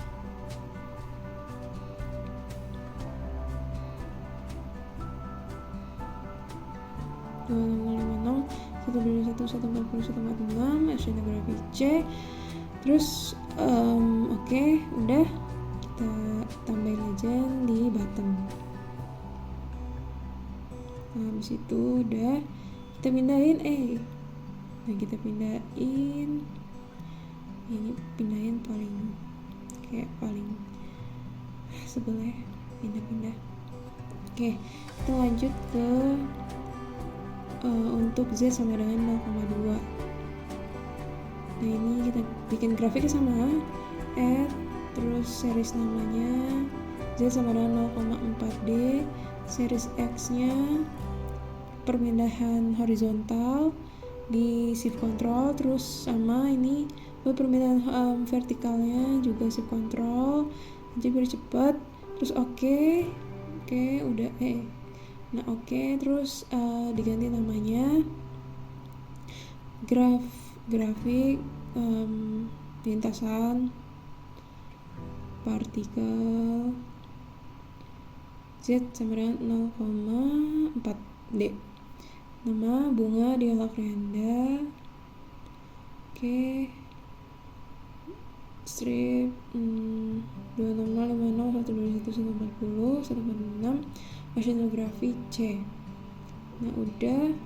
Oceanography C. Terus oke, udah kita tambahin legend di bottom. Nah, habis itu udah kita pindahin nah kita pindahin ini, pindahin paling sebelah, pindah. Oke, kita lanjut ke untuk Z sama dengan 0,2. Nah, ini kita bikin grafiknya sama, add, terus series namanya Z sama dengan 0,4D, series X nya perpindahan horizontal di shift control, terus sama ini buat perpindahan vertikalnya juga shift control aja biar cepet. Terus oke, udah nah oke, terus diganti namanya grafik lintasan partikel Z sama dengan 0,4D, nama bunga dialog Rianda. Oke, strip 20050121140 Oceanography C. Nah, udah.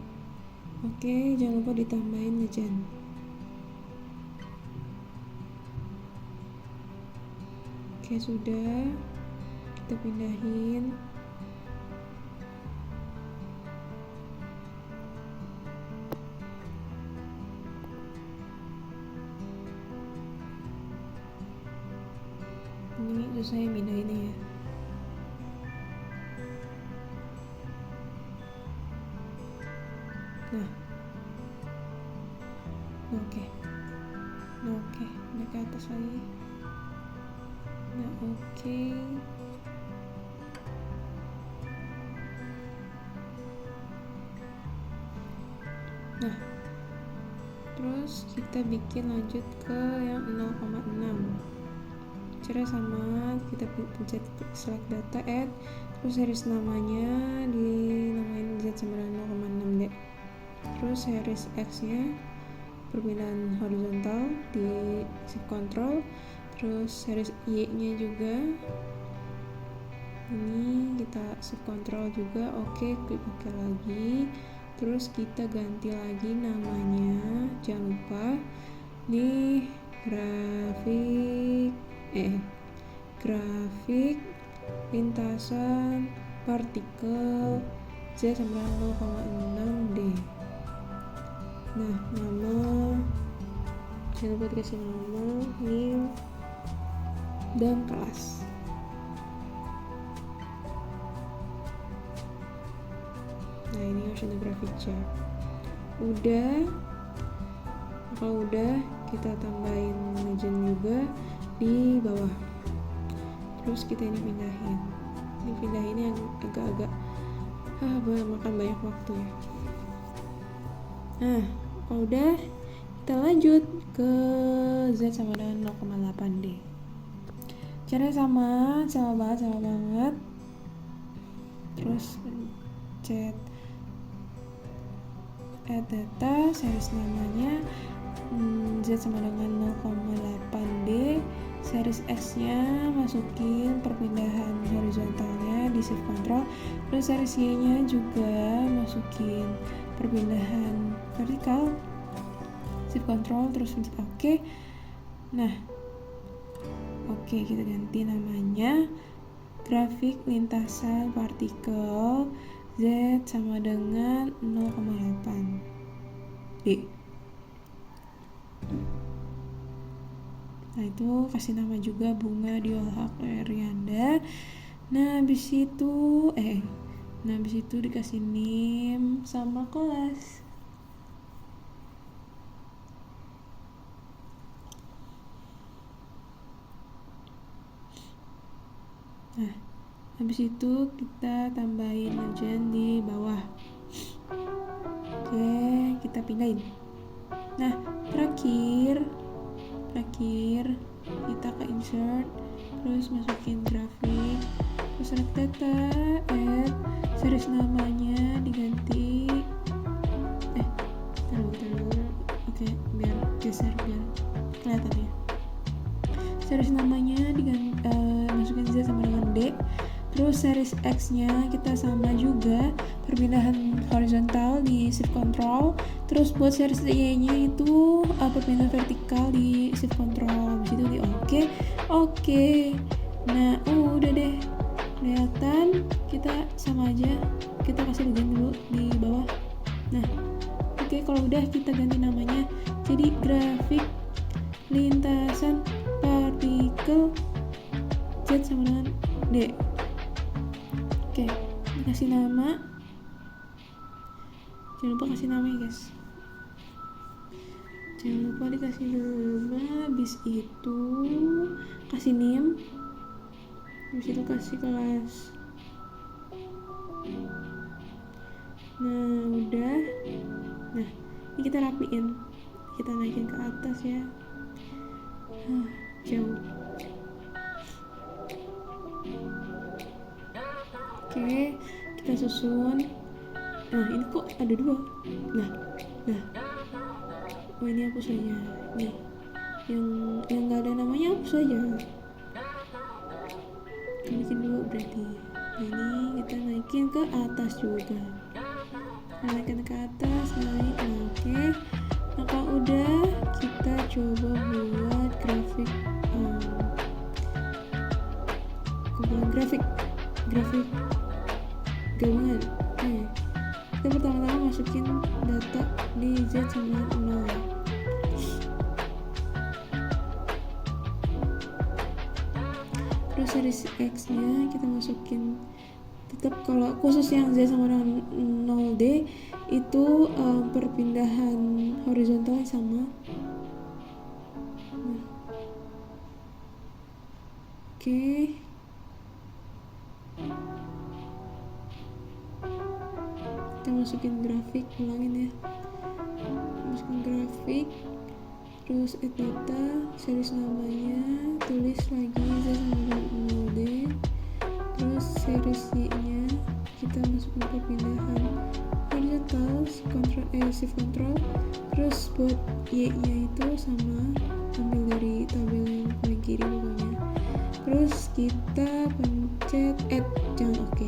Oke, jangan lupa ditambahin legend. Oke, sudah. Kita pindahin. Ini terus saya pindahinnya ya. Nah, oke, udah ke atas lagi. Nah, oke. Nah, terus kita bikin lanjut ke yang 0,6. Cara sama, kita pencet select data, add, terus series namanya dinamain Z sama dengan 0,6D. Terus series X nya perpindahan horizontal di shift control, terus series Y nya juga ini kita shift control juga. Oke, klik OK lagi. Terus kita ganti lagi namanya, jangan lupa nih grafik lintasan partikel Z sama dengan 0,6D. Nah, nama jangan lupa dikasih nama, NIM, dan kelas. Nah, ini Oceanography C. Udah. Kalau udah, kita tambahin legend juga di bawah. Terus kita ini pindahin. Ini pindahinnya agak-agak makan banyak waktu ya. Nah, kalau udah, kita lanjut ke Z sama dengan 0,8D. Caranya sama banget. Terus pencet add data, series namanya Z sama dengan 0,8D. Series X-nya masukin perpindahan horizontalnya di shift control, terus series Y-nya juga masukin perpindahan vertikal, shift control, terus pencet OK. Nah, oke, kita ganti namanya grafik lintasan partikel Z sama dengan 0,8D. Nah, itu kasih nama juga bunga Diola Arianda. Nah, habis itu dikasih NIM sama kelas. Nah, habis itu kita tambahin legend di bawah. Oke, kita pindahin. Nah, terakhir kita ke insert, terus masukin grafik, terus select data, add, series namanya diganti, taruh, oke, biar geser biar kelihatan ya. Series namanya diganti, masukin Z sama dengan D. Terus series X-nya kita sama juga, perpindahan horizontal di shift control. Terus buat series Y-nya itu perpindahan vertikal di shift control. Habis itu di Oke. Nah, udah deh. Kelihatan, kita sama aja. Kita kasih legend dulu di bawah. Nah, oke, kalau udah kita ganti namanya jadi grafik lintasan partikel Z sama dengan D. Oke, dikasih nama. Jangan lupa kasih nama ya guys. Jangan lupa dikasih nama. Habis itu kasih NIM. Habis itu kasih kelas. Nah, udah. Nah, ini kita rapiin. Kita naikin ke atas ya. Jauh. Oke, kita susun. Nah, ini kok ada dua. Nah. Oh, ini hapus saja. Nih, yang nggak ada namanya hapus saja. Kita bikin dulu berarti. Nah, ini kita naikin ke atas juga. Naikin ke atas, naik. Nah, oke. Nah, kalau udah, kita coba buat grafik. Grafik gabungan. Kita pertama-tama masukin data di Z sama 0. Terus series X nya kita masukin, tetap kalau khusus yang Z sama dengan 0D itu perpindahan horizontal sama. Oke. Kita masukin grafik, ulangin ya, masukin grafik, terus add data, series namanya, tulis lagi Z sama dengan 0D, terus series Y nya kita masukin perpindahan horizontal, shift control, terus buat Y nya itu sama, ambil dari tabel yang paling kiri pokoknya, terus kita pencet add, jangan oke.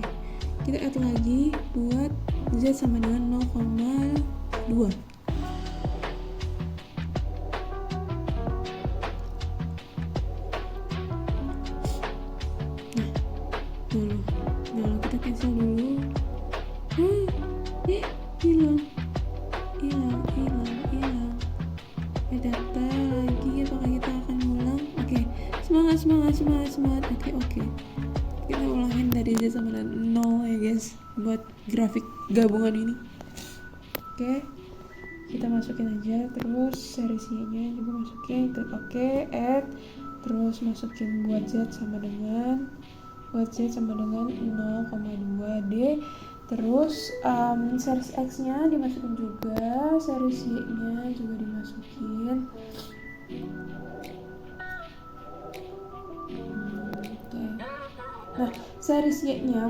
Kita add lagi buat Z sama dengan 0,2. Nah, kita cancel dulu. Hilang. Data lagi, apakah kita akan ulang? Oke, semangat. Oke. Kita ulangin dari Z sama dengan 0 ya guys, buat grafik gabungan ini. Oke, kita masukin aja, terus series Y nya juga masukin, klik OK, add, terus masukin buat Z sama dengan 0,2D, terus series X nya dimasukin juga, series Y nya juga dimasukin. Nah, series Y-nya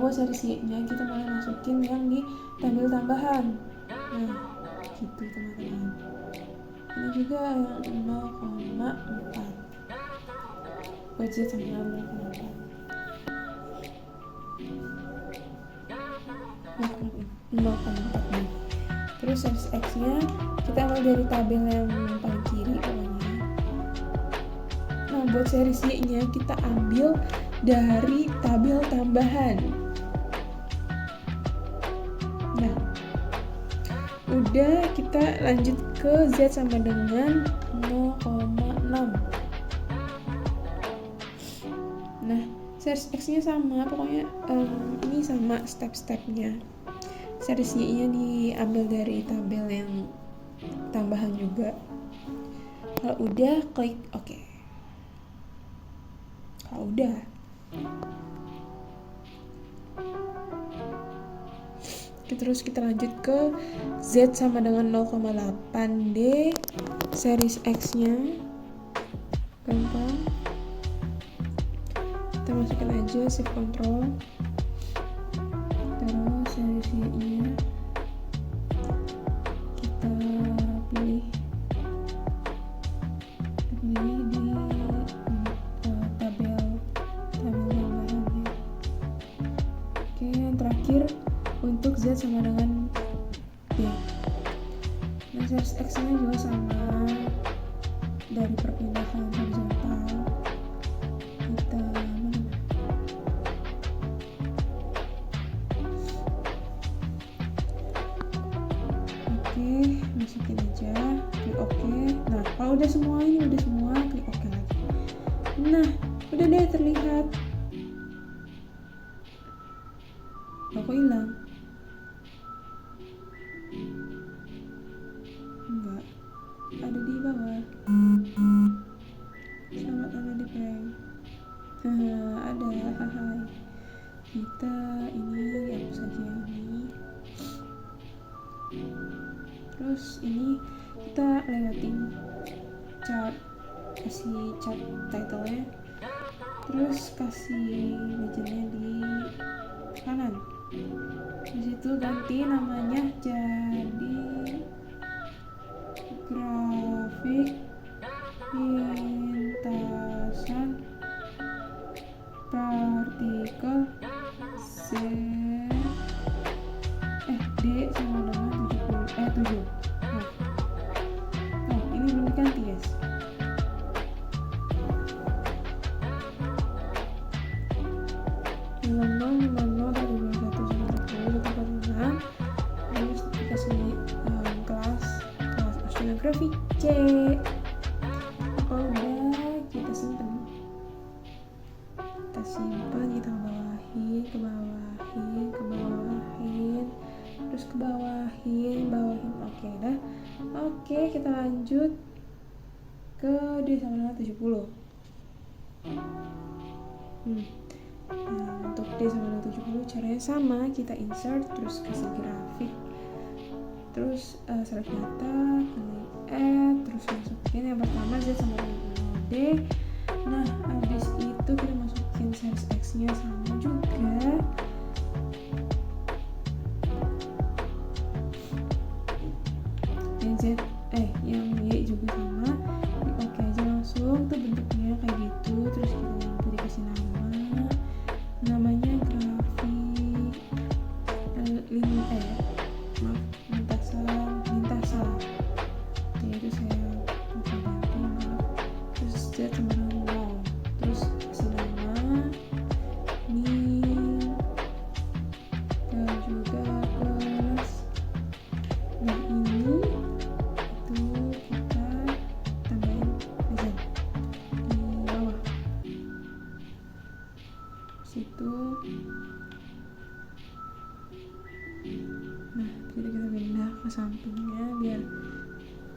kita mulai masukin yang di tabel tambahan. Nah, gitu teman-teman. ini juga yang 0,4 buat Z sama dengan 0,4. Terus series X nya kita ambil dari tabel yang paling kiri pokoknya. Nah buat series Y nya kita ambil dari tabel tambahan. Nah udah, kita lanjut ke Z sama dengan 0,6. Nah series X nya sama pokoknya, ini sama step-stepnya. Series Y nya diambil dari tabel yang tambahan juga. Kalau udah klik OK. Kalau udah, terus kita lanjut ke Z sama dengan 0,8D series X nya. Gampang, kita masukin aja shift control, terus series Y nya kita pilih di tabel tambahan ya. Oke, yang terakhir untuk Z sama dengan B. Nah series X nya juga sama, dari perpindahan horizontal kita masukin aja, klik OK. Nah kalau udah semua klik OK lagi. Nah udah deh terlihat. Kok hilang? Enggak, ada di bawah. Selamat ada di prank. Ada, hai. Kita ini hapus saja ini. Terus ini kita lewatin chart, kasih chart title-nya, terus kasih legendnya di kanan. Di situ ganti namanya jadi grafik lintasan partikel D sama dengan 7. Nah, ini belum diganti guys. Terus dikasih kelas Oceanography C. Kalau udah kita simpen, kita bawahin, terus bawahin. Oke dah. Oke, kita lanjut ke D sama dengan 70. Nah, untuk D sama dengan 70 caranya sama, kita insert, terus kasih grafik, terus select data, klik add, terus masukin yang pertama Z sama dengan 0D. Nah habis itu kita masukin series X nya sama juga. Yang Y juga sama. Oke aja langsung, tuh bentuknya kayak gitu. Terus kita dikasih namanya grafik lintasan. Itu saya ganti, terus Z sama dengan 0, terus kasih nama nih dan juga kelas. Nah ini itu kita tambahin legend di bawah situ. Nah jadi kita pindah ke sampingnya biar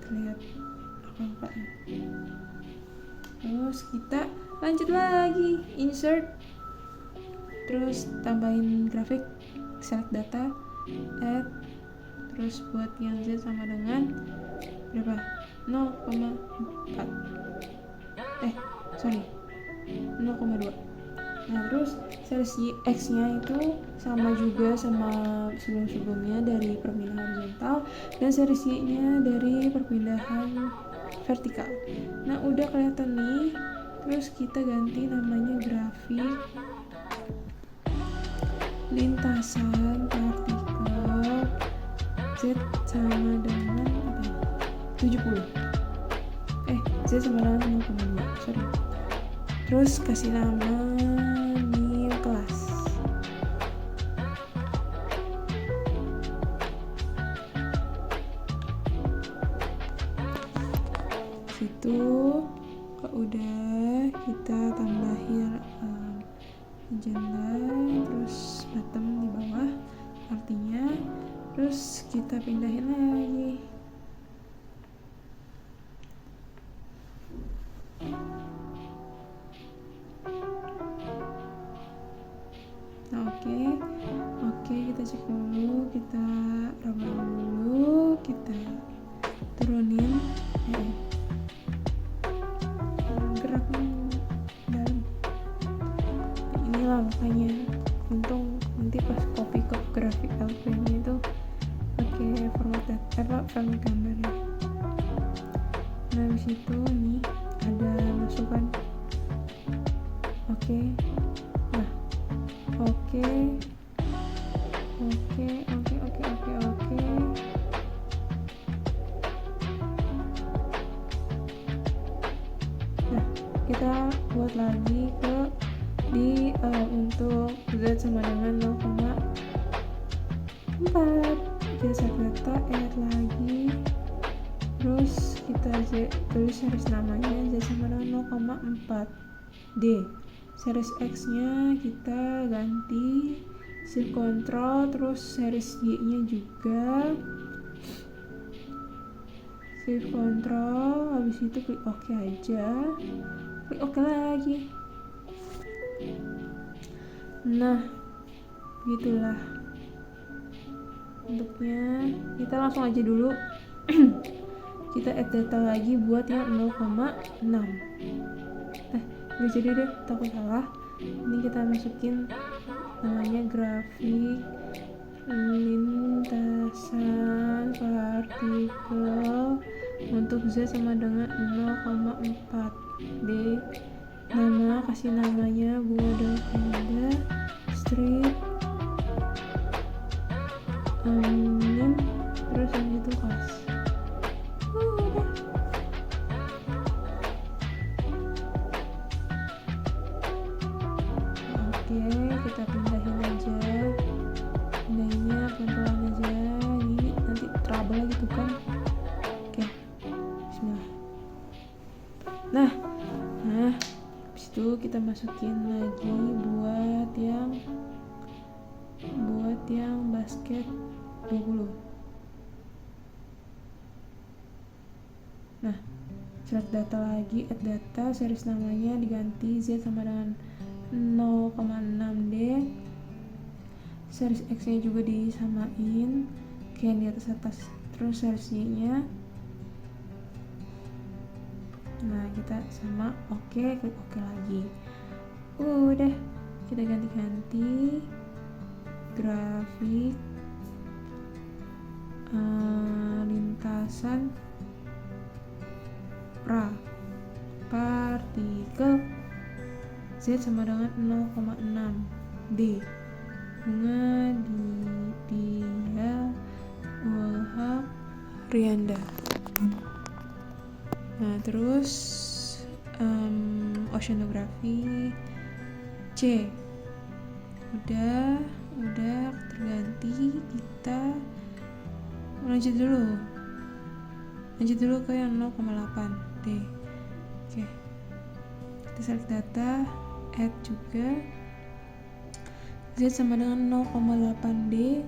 terlihat angka-angkanya. Terus kita lanjut lagi, insert, terus tambahin grafik, select data, add, terus buat yang Z sama dengan berapa? 0,4 0,2. Nah terus series X nya itu sama juga sama sebelum-sebelumnya dari perpindahan horizontal, dan series Y nya dari perpindahan vertikal. Nah udah kelihatan nih, terus kita ganti namanya grafik lintasan partikel Z sama dengan 70. Z sama dengan 0,2, sorry. Terus kasih nama new class. Situ kalau udah kita tambahin agenda, terus bottom di bawah artinya, terus kita pindahin lagi. Nah, oke, kita cek dulu, kita raba dulu, kita turunin gerak dalam. Inilah makanya untung nanti pas copy ke grafik LP-nya itu pakai format gambarnya. Nah habis itu nih ada masukan. Oke. Nah, kita buat lagi untuk Z sama dengan 0,4. Kita set data, add lagi. Terus kita tulis series namanya Z sama dengan 0,4 D. Series X nya kita ganti shift control, terus series Y nya juga shift control, habis itu klik OK aja, klik OK lagi. Nah gitulah bentuknya. Kita langsung aja dulu kita add data lagi buat yang 0,6. Jadi deh, takut salah. Ini kita masukin namanya grafik lintasan partikel untuk Z sama dengan 0,4 D. Kasih namanya bunga delta strip terus yang itu kelas. Kita pindahin aja, pindahinnya pelan-pelan aja, ini nanti trouble lagi tuh kan. Oke, bismillah. Nah habis itu kita masukin lagi buat yang basket 20. Nah select data lagi, add data, series namanya diganti Z sama dengan 0,6 D. Series X nya juga disamain kayak di atas, terus series Y nya. Nah kita sama oke, klik OK lagi. Udah, kita ganti-ganti grafik lintasan partikel Z sama dengan 0,6 D. Bunga Dia Ulhak Rianda. Nah terus oceanografi C udah terganti. Kita lanjut dulu ke yang 0,8 D. Oke, kita select data, add juga Z sama dengan 0,8 D,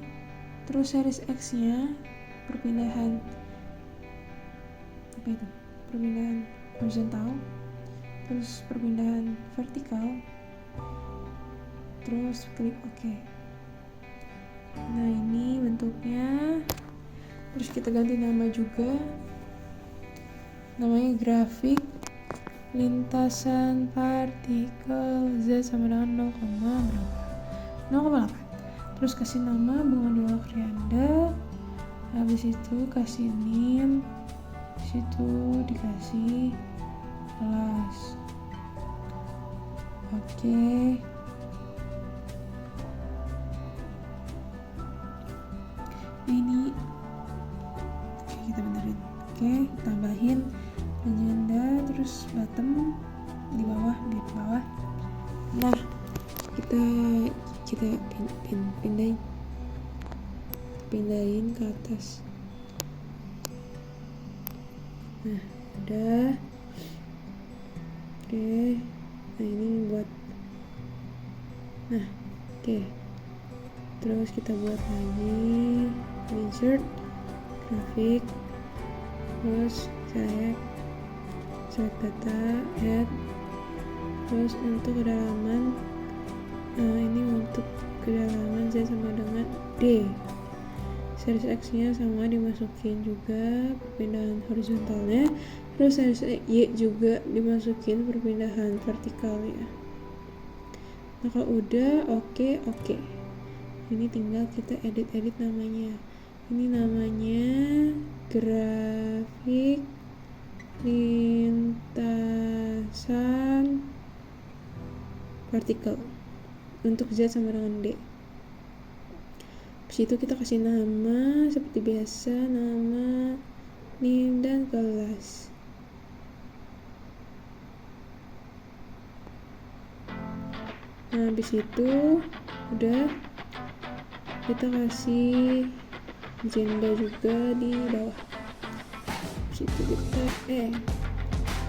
terus series X nya perpindahan horizontal, terus perpindahan vertikal, terus klik OK. Nah ini bentuknya. Terus kita ganti nama juga, namanya grafik lintasan partikel Z sama dengan 0,8. Terus kasih nama bunga Delta Rianda. Habis itu kasih name Situ dikasih kelas. Oke. Ini kita benerin. Oke, tambahin agenda terus bottom di bawah, di bawah. Nah, kita pindahin ke atas. Nah, udah. Oke. Nah, ini buat. Nah, oke. Terus kita buat lagi insert grafik, terus select data, add. Terus untuk kedalaman, ini untuk kedalaman Z sama dengan D. Series X nya sama dimasukin juga perpindahan horizontalnya, terus series Y juga dimasukin perpindahan vertikalnya. Nah, kalau udah oke. Ini tinggal kita edit namanya. Ini namanya grafik lintasan vertikal untuk Z sama dengan D. Habis itu kita kasih nama seperti biasa, nama, name, dan kelas. Nah, habis itu udah, kita kasih agenda juga di bawah. Habis itu kita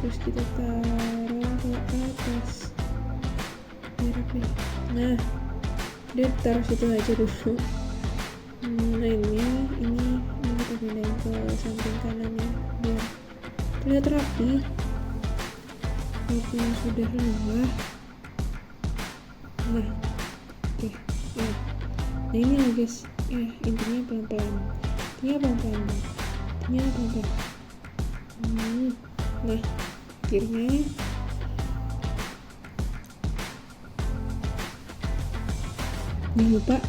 terus kita taruh ke atas. Nah, dia taruh situ aja dulu. Nah, ini kita pindahin ke samping kanan ya, biar terlihat rapi. Walaupun sudah lelah. Nah, oke. Nah, ini lah guys. Intinya pelan-pelan. Nah, akhirnya jangan lupa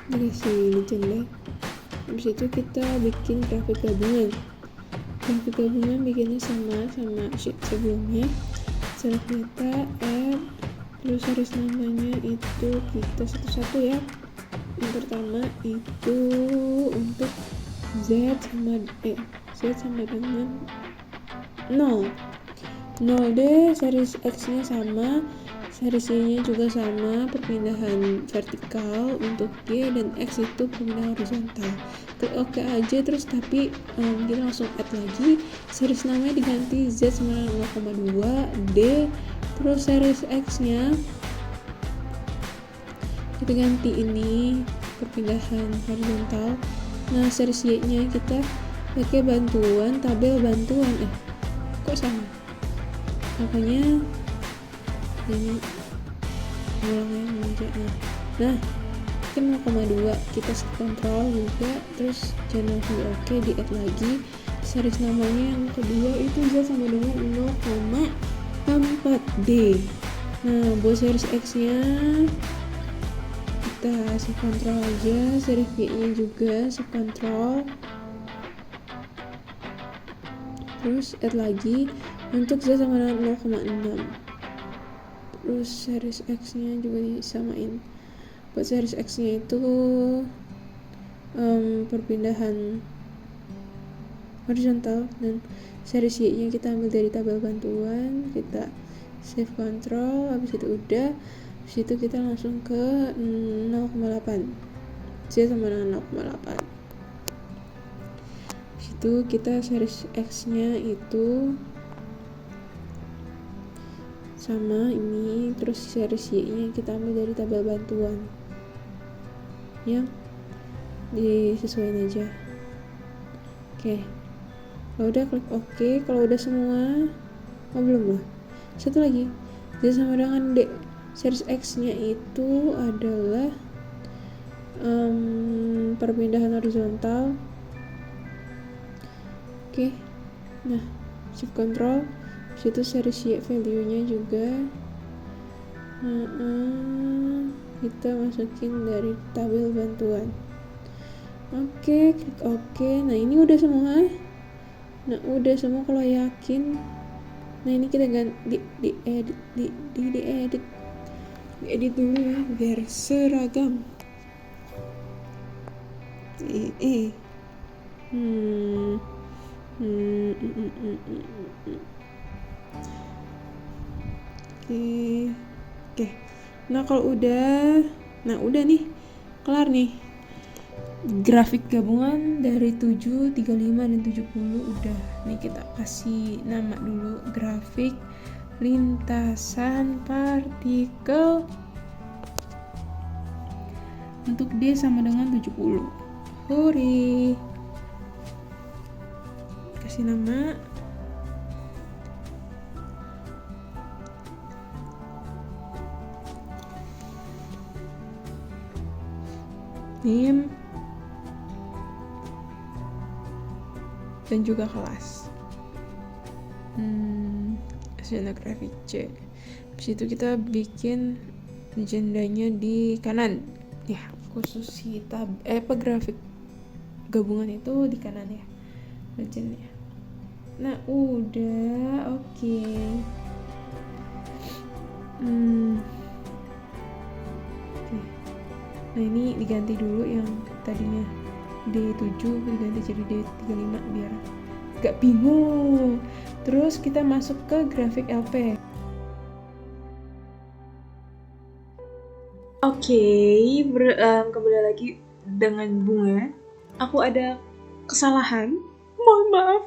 dikasih agenda. Habis itu kita bikin grafik gabungan. Bikinnya sama sheet sebelumnya. Select data, add, terus harus namanya itu kita satu-satu ya. Yang pertama itu untuk Z sama dengan 0 deh, series X nya sama, series Y nya juga sama, perpindahan vertikal untuk Y dan X itu perpindahan horizontal. Oke aja, terus tapi kita langsung add lagi, series namanya diganti Z sama 0,2 D, terus series X nya kita ganti ini perpindahan horizontal. Nah, series Y nya kita pakai tabel bantuan. Kok sama? Makanya ini ulangnya menjadi. Nah, kita 0,2 kita kontrol juga, terus channel view oke, di add lagi. Series namanya yang kedua itu Z sama dengan 0,4 D. Nah, buat series X nya kita subkontrol aja, series Y nya juga subkontrol, terus add lagi untuk Z sama dengan 0,6. terus series X nya juga disamain. Buat series X nya itu perpindahan horizontal, dan series Y nya kita ambil dari tabel bantuan, kita save control. Habis itu udah, habis itu kita langsung ke 0,8, Z sama dengan 0,8. Habis itu kita series X nya itu sama ini, terus series Y nya kita ambil dari tabel bantuan yang disesuaikan aja. Oke, kalau udah klik oke. Kalau udah semua, belum lah, satu lagi, Z sama dengan D. Series X nya itu adalah perpindahan horizontal. Oke, nah shift control, situ series Y value nya juga kita masukin dari tabel bantuan. Oke, klik oke. Nah, ini udah semua. Nah udah semua kalau yakin. Nah ini kita ganti diedit dulu ya biar seragam. Oke. Nah kalau udah nih kelar nih grafik gabungan dari 7, 35, dan 70 udah. Nih kita kasih nama dulu, grafik lintasan partikel untuk D sama dengan 70. Hore. Kasih nama. Name dan juga kelas. Oceanography C. Habis itu kita bikin agendanya di kanan. Ya, khusus si grafik gabungan itu di kanan ya. Legendnya. Nah, udah, oke. Nah, ini diganti dulu yang tadinya D7 diganti jadi D35 biar gak bingung. Terus kita masuk ke grafik LP. Oke, kembali lagi dengan bunga. Aku ada kesalahan. Mohon maaf.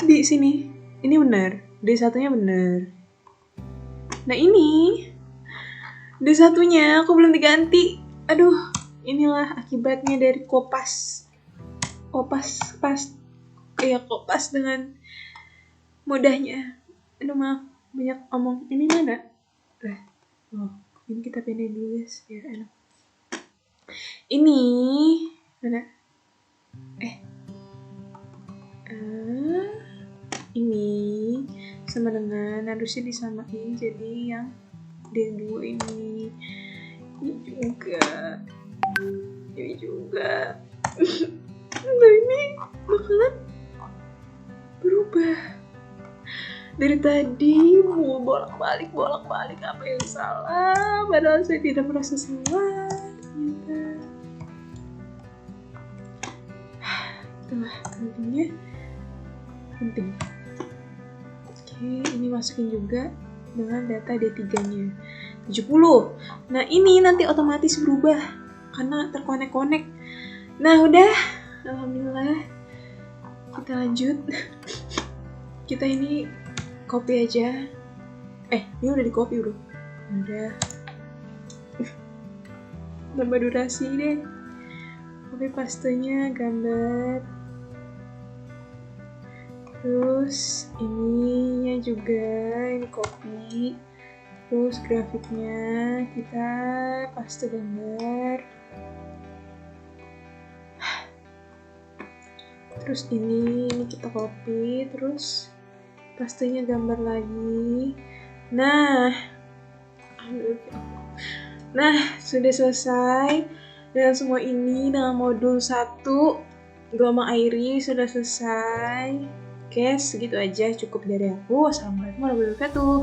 Di sini. Ini benar. D1-nya benar. Nah, ini D1-nya aku belum diganti. Aduh, inilah akibatnya dari kopas dengan mudahnya. Aduh maaf, banyak omong. Ini mana? Ini kita pindahin dulu guys, biar enak. Ini mana? Ini sama dengan harusnya disamain jadi yang D2 ini. Ini juga. Nah ini bakalan berubah. Dari tadi mau bolak-balik apa yang salah, padahal saya tidak merasa salah ternyata. Itulah penting. Oke, ini masukin juga dengan data D3-nya 70. Nah ini nanti otomatis berubah karena terkonek-konek. Nah udah, alhamdulillah. Kita lanjut. Kita ini copy aja. Ini udah di copy bro. Udah. Tambah durasi deh. Copy pastenya gambar. Terus ininya juga ini copy. Terus grafiknya kita paste gambar. Terus ini kita copy, terus pastenya gambar lagi. Nah, sudah selesai dengan semua ini dengan modul 1 gelombang airi sudah selesai. Oke, segitu aja cukup dari aku. Wassalamualaikum warahmatullahi wabarakatuh.